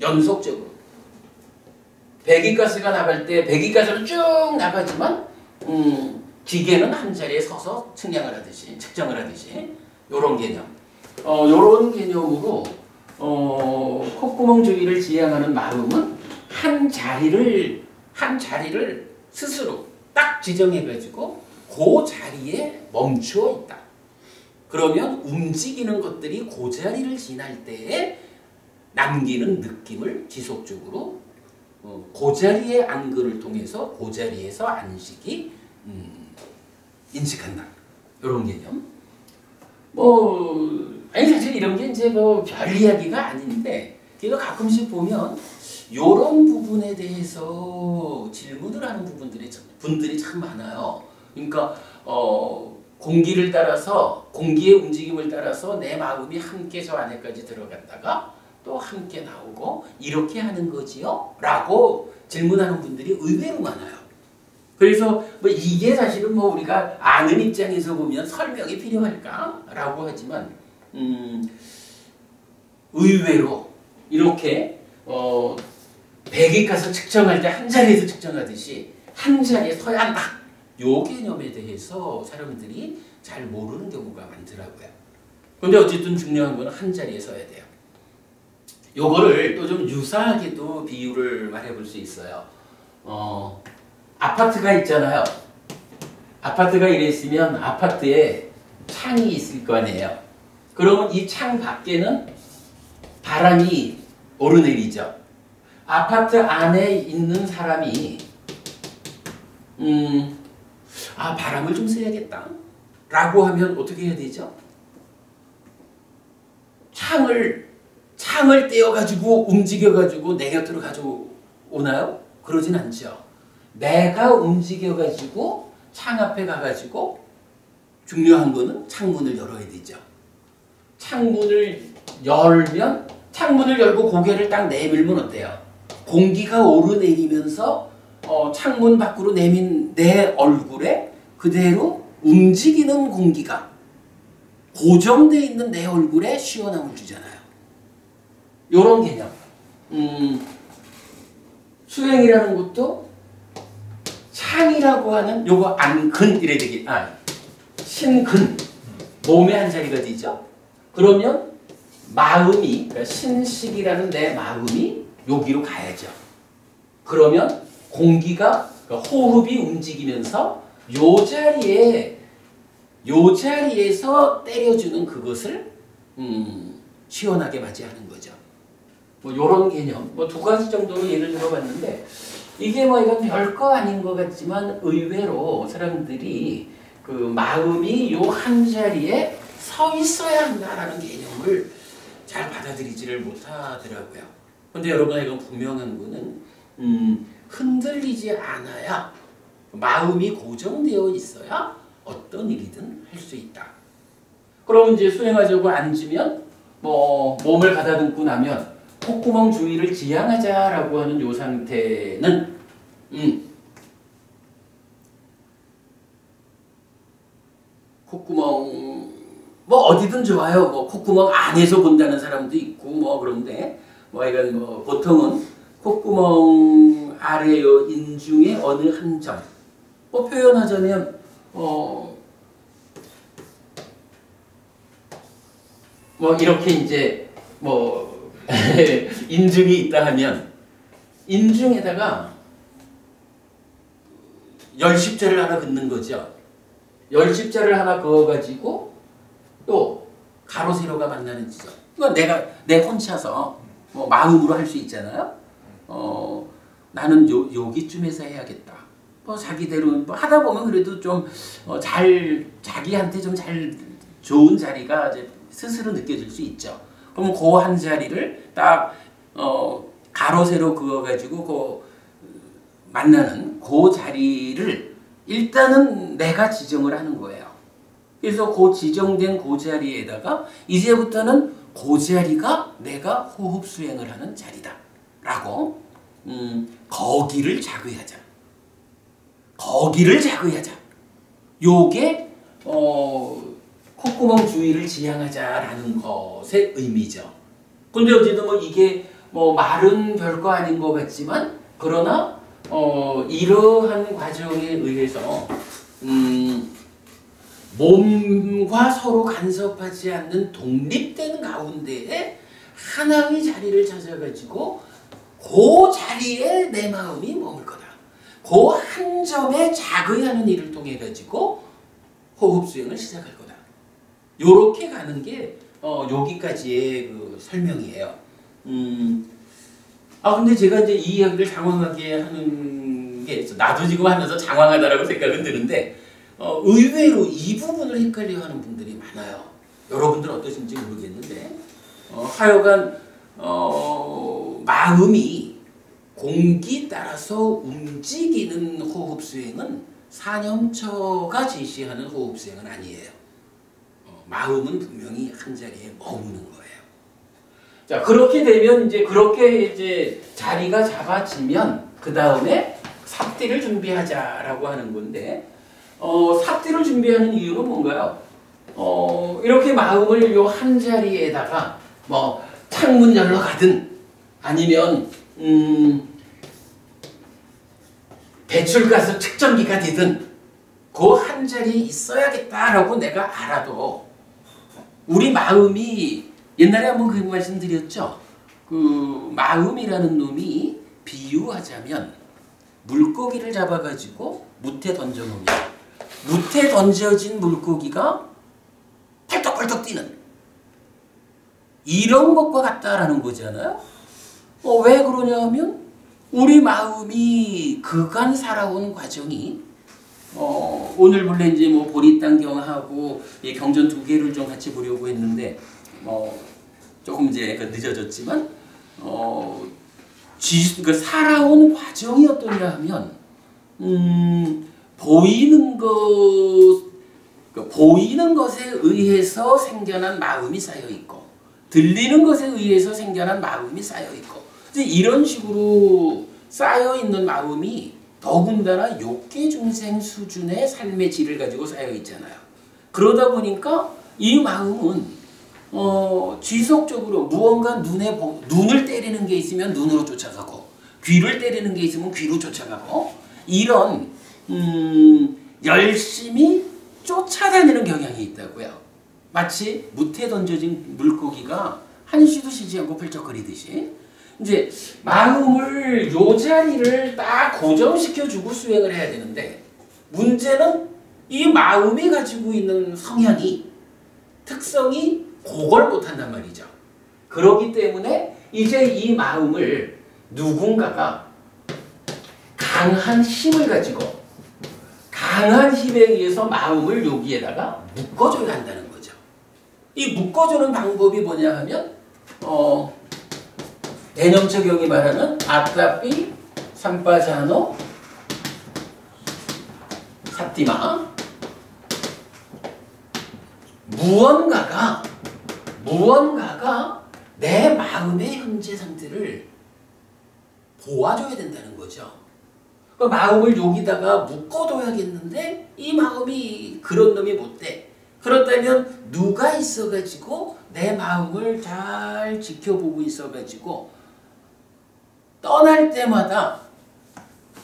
연속적으로 배기가스가 나갈 때 배기가스는 쭉 나가지만 기계는 한 자리에 서서 측량을 하듯이 측정을 하듯이 요런 개념 요런 개념으로 콧구멍 주위를 지향하는 마음은 한 자리를 스스로 딱 지정해가지고 그 자리에 멈추어 있다. 그러면 움직이는 것들이 그 자리를 지날 때에 남기는 느낌을 지속적으로 그 자리의 안근을 통해서 그 자리에서 안식이 인식한다. 이런 개념. 아니 사실 이런 게 이제 뭐 별 이야기가 아닌데 그래도 가끔씩 보면 이런 부분에 대해서 질문을 하는 분들이 참 많아요. 그러니까 공기를 따라서 공기의 움직임을 따라서 내 마음이 함께 저 안에까지 들어갔다가 또 함께 나오고 이렇게 하는 거지요? 라고 질문하는 분들이 의외로 많아요. 그래서 뭐 이게 사실은 뭐 우리가 아는 입장에서 보면 설명이 필요할까? 라고 하지만 의외로 이렇게 100에 가서 측정할 때 한 자리에서 측정하듯이 한 자리에 서야 한다. 요 개념에 대해서 사람들이 잘 모르는 경우가 많더라고요. 근데 어쨌든 중요한 건 한 자리에 서야 돼요. 요거를 또 좀 유사하게도 비유를 말해볼 수 있어요. 아파트가 있잖아요. 아파트가 이랬으면 아파트에 창이 있을 거 아니에요. 그러면 이 창 밖에는 바람이 오르내리죠. 아파트 안에 있는 사람이 바람을 좀 쐬야겠다 라고 하면 어떻게 해야 되죠? 창을 떼어가지고 움직여가지고 내 곁으로 가져오나요? 그러진 않죠. 내가 움직여가지고 창 앞에 가가지고 중요한 거는 창문을 열어야 되죠. 창문을 열고 고개를 딱 내밀면 어때요? 공기가 오르내리면서 창문 밖으로 내민 내 얼굴에 그대로 움직이는 공기가 고정되어 있는 내 얼굴에 시원함을 주잖아요. 요런 개념. 수행이라는 것도 창이라고 하는 요거 안근 이래 되기 신근 몸의 한 자리가 되죠. 그러면 마음이 그러니까 신식이라는 내 마음이 여기로 가야죠. 그러면 공기가 그러니까 호흡이 움직이면서 요 자리에서 때려주는 그것을 시원하게 맞이하는 거죠. 뭐 요런 개념 뭐 두 가지 정도로 예를 들어봤는데 이게 뭐 이건 별거 아닌 것 같지만 의외로 사람들이 그 마음이 요 한 자리에 서 있어야 한다라는 개념을 잘 받아들이지를 못하더라고요. 근데 여러분 이건 분명한 거는 흔들리지 않아야 마음이 고정되어 있어야 어떤 일이든 할 수 있다. 그럼 이제 수행하자고 앉으면 뭐 몸을 가다듬고 나면 콧구멍 주위를 지향하자라고 하는 요 상태는 콧구멍 뭐 어디든 좋아요. 뭐 콧구멍 안에서 본다는 사람도 있고 뭐 그런데 뭐 이건 뭐 보통은 콧구멍 아래요 인중의 어느 한 점. 뭐 표현하자면 뭐 이렇게 이제 뭐 인중이 있다 하면 인중에다가 열십자를 하나 긋는 거죠. 열십자를 하나 그어가지고 또 가로 세로가 만나는 지점. 이건 내 혼자서 뭐 마음으로 할 수 있잖아요. 나는 여기쯤에서 해야겠다. 뭐 자기대로 뭐 하다 보면 그래도 좀 자기한테 좀 잘 좋은 자리가 이제 스스로 느껴질 수 있죠. 그럼 그 한 자리를 딱 가로 세로 그어가지고 그 만나는 그 자리를 일단은 내가 지정을 하는 거예요. 그래서 그 지정된 그 자리에다가 이제부터는 그 자리가 내가 호흡 수행을 하는 자리다 라고 거기를 자극하자. 거기를 자극하자. 요게 콧구멍 주위를 지향하자라는 것의 의미죠. 근데 어쨌든 뭐 이게 뭐 말은 별거 아닌 것 같지만 그러나 이러한 과정에 의해서 몸과 서로 간섭하지 않는 독립된 가운데에 하나의 자리를 찾아가지고 그 자리에 내 마음이 머물 거다. 그 한 점에 자극하는 일을 통해 가지고 호흡 수행을 시작할 거다. 요렇게 가는 게 여기까지의 그 설명이에요. 근데 제가 이제 이 이야기를 장황하게 하는 게 나도 지금 하면서 장황하다라고 생각은 드는데 의외로 이 부분을 헷갈려하는 분들이 많아요. 여러분들은 어떠신지 모르겠는데 하여간 마음이 공기 따라서 움직이는 호흡 수행은 사념처가 제시하는 호흡 수행은 아니에요. 마음은 분명히 한 자리에 머무는 거예요. 자, 그렇게 되면 그렇게 자리가 잡아지면 그 다음에 삽띠를 준비하자라고 하는 건데 삽띠를 준비하는 이유는 뭔가요? 이렇게 마음을 요 한 자리에다가 뭐 창문 열러 가든 아니면 배출가스 측정기가 되든 그 한 자리에 있어야겠다라고 내가 알아도 우리 마음이 옛날에 한번 그 말씀 드렸죠. 그 마음이라는 놈이 비유하자면 물고기를 잡아가지고 무태 던져놓으면 무태 던져진 물고기가 펄떡펄떡 뛰는 이런 것과 같다라는 거잖아요. 왜 그러냐 하면 우리 마음이 그간 살아온 과정이 오늘 본래 이제 뭐 보리단경하고 경전 두 개를 좀 같이 보려고 했는데 조금 이제 늦어졌지만 그 살아온 과정이 어떠냐 하면 보이는 것에 의해서 생겨난 마음이 쌓여 있고 들리는 것에 의해서 생겨난 마음이 쌓여 있고 이런 식으로 쌓여 있는 마음이 더군다나 욕계 중생 수준의 삶의 질을 가지고 쌓여 있잖아요. 그러다 보니까 이 마음은 지속적으로 무언가 눈을 때리는 게 있으면 눈으로 쫓아가고 귀를 때리는 게 있으면 귀로 쫓아가고 이런 열심히 쫓아다니는 경향이 있다고요. 마치 무태 던져진 물고기가 한시도 쉬지 않고 펄쩍거리듯이 이제 마음을 요 자리를 딱 고정시켜주고 수행을 해야 되는데 문제는 이 마음이 가지고 있는 성향이 특성이 그걸 못한단 말이죠. 그렇기 때문에 이제 이 마음을 누군가가 강한 힘을 가지고 강한 힘에 의해서 마음을 여기에다가 묶어줘야 한다는 거죠. 이 묶어주는 방법이 뭐냐 하면 대념처경이 말하는 아따삐 삼빠자노 사띠마 무언가가 내 마음의 현재 상태를 보아줘야 된다는 거죠. 그 마음을 여기다가 묶어둬야겠는데 이 마음이 그런 놈이 못 돼. 그렇다면 누가 있어가지고 내 마음을 잘 지켜보고 있어가지고 떠날 때마다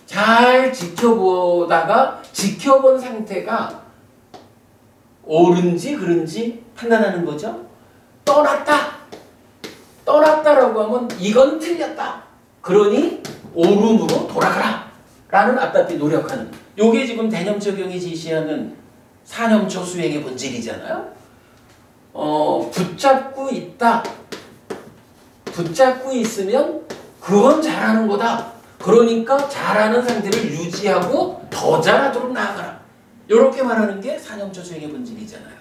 잘 지켜보다가 지켜본 상태가 옳은지 그른지 판단하는 거죠. 떠났다라고 하면 이건 틀렸다. 그러니 옳음으로 돌아가라 라는 아따삐 노력하는 요게 지금 대념처경이 제시하는 사념처 수행의 본질이잖아요. 붙잡고 있다. 붙잡고 있으면 그건 잘하는 거다. 그러니까 잘하는 상태를 유지하고 더 잘하도록 나아가라. 이렇게 말하는 게 사념처 수행의 본질이잖아요.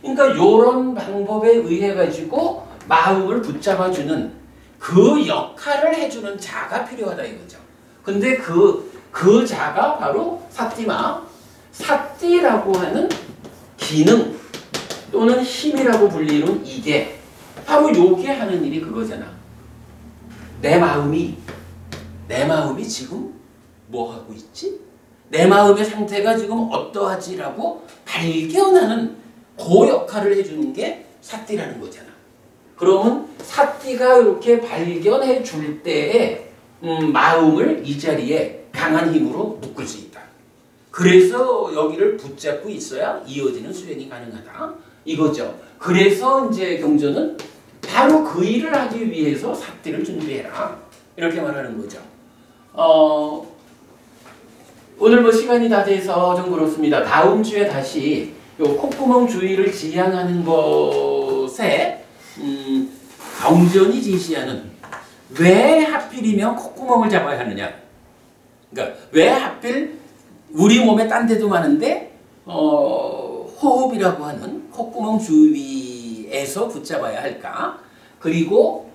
그러니까 이런 방법에 의해 가지고 마음을 붙잡아주는 그 역할을 해주는 자가 필요하다 이거죠. 근데 그 자가 바로 사띠라고 하는 기능 또는 힘이라고 불리는 이게 바로 요게 하는 일이 그거잖아. 내 마음이 지금 뭐 하고 있지? 내 마음의 상태가 지금 어떠하지라고 발견하는 그 역할을 해주는 게 사띠라는 거잖아. 그러면 사띠가 이렇게 발견해 줄 때에 마음을 이 자리에 강한 힘으로 묶을 수 있다. 그래서 여기를 붙잡고 있어야 이어지는 수행이 가능하다. 이거죠. 그래서 이제 경전은 바로 그 일을 하기 위해서 사띠를 준비해라. 이렇게 말하는 거죠. 오늘 뭐 시간이 다 돼서 좀 그렇습니다. 다음 주에 다시 요 콧구멍 주의를 지향하는 것에 경전이 제시하는 왜 하필이면 콧구멍을 잡아야 하느냐. 그러니까 왜 하필 우리 몸에 딴 데도 많은데 호흡이라고 하는 콧구멍 주위에서 붙잡아야 할까? 그리고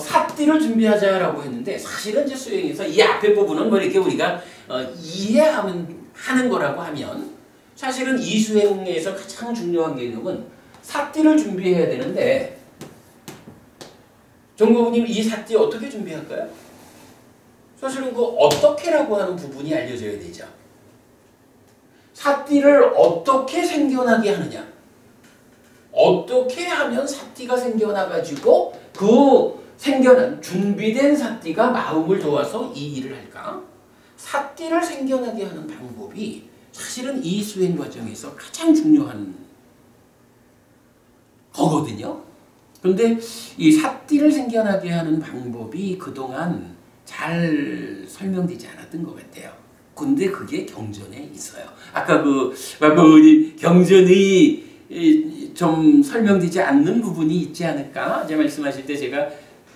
사띠를 준비하자라고 했는데 사실은 이제 수행에서 이 앞에 부분은 뭐 이렇게 우리가 이해하는 하는 거라고 하면 사실은 이 수행에서 가장 중요한 개념은 사띠를 준비해야 되는데 정고부님 이 사띠 어떻게 준비할까요? 사실은 그 어떻게라고 하는 부분이 알려져야 되죠. 사띠를 어떻게 생겨나게 하느냐. 어떻게 하면 사띠가 생겨나가지고 그 생겨난 준비된 사띠가 마음을 도와서 이 일을 할까? 사띠를 생겨나게 하는 방법이 사실은 이 수행 과정에서 가장 중요한 거거든요. 그런데 이 사띠를 생겨나게 하는 방법이 그동안 잘 설명되지 않았던 것 같아요. 근데 그게 경전에 있어요. 아까 그 경전이 좀 설명되지 않는 부분이 있지 않을까? 제 말씀하실 때 제가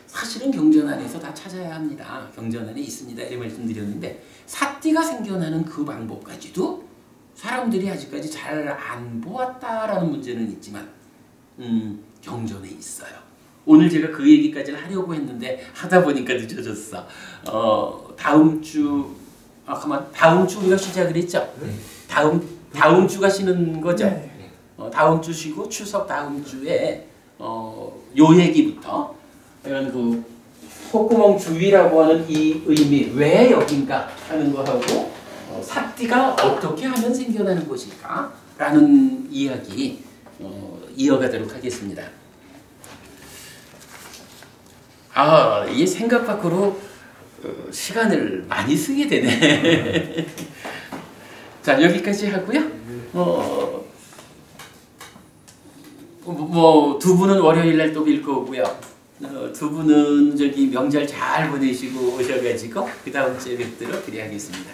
사실은 경전 안에서 다 찾아야 합니다. 경전 안에 있습니다. 이렇게 말씀드렸는데 사띠가 생겨나는 그 방법까지도 사람들이 아직까지 잘 안 보았다라는 문제는 있지만 경전에 있어요. 오늘 제가 그 얘기까지는 하려고 했는데 하다 보니까 늦어졌어. 다음 주 다음 주 우리가 시작을 했죠. 다음 주가 쉬는 거죠. 다음 주 쉬고 추석 다음 주에 요 얘기부터 이런 그 콧구멍 주위라고 하는 이 의미 왜 여긴가 하는 거하고 사띠가 어떻게 하면 생겨나는 것일까 라는 이야기 이어가도록 하겠습니다. 이게 생각 밖으로 시간을 많이 쓰게 되네. 자, 여기까지 하고요. 두 분은 월요일 날 또 뵐 거고요. 두 분은 저기 명절 잘 보내시고 오셔가지고 그 다음 주에 뵙도록 그리 하겠습니다.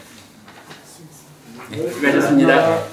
네, 수고하셨습니다.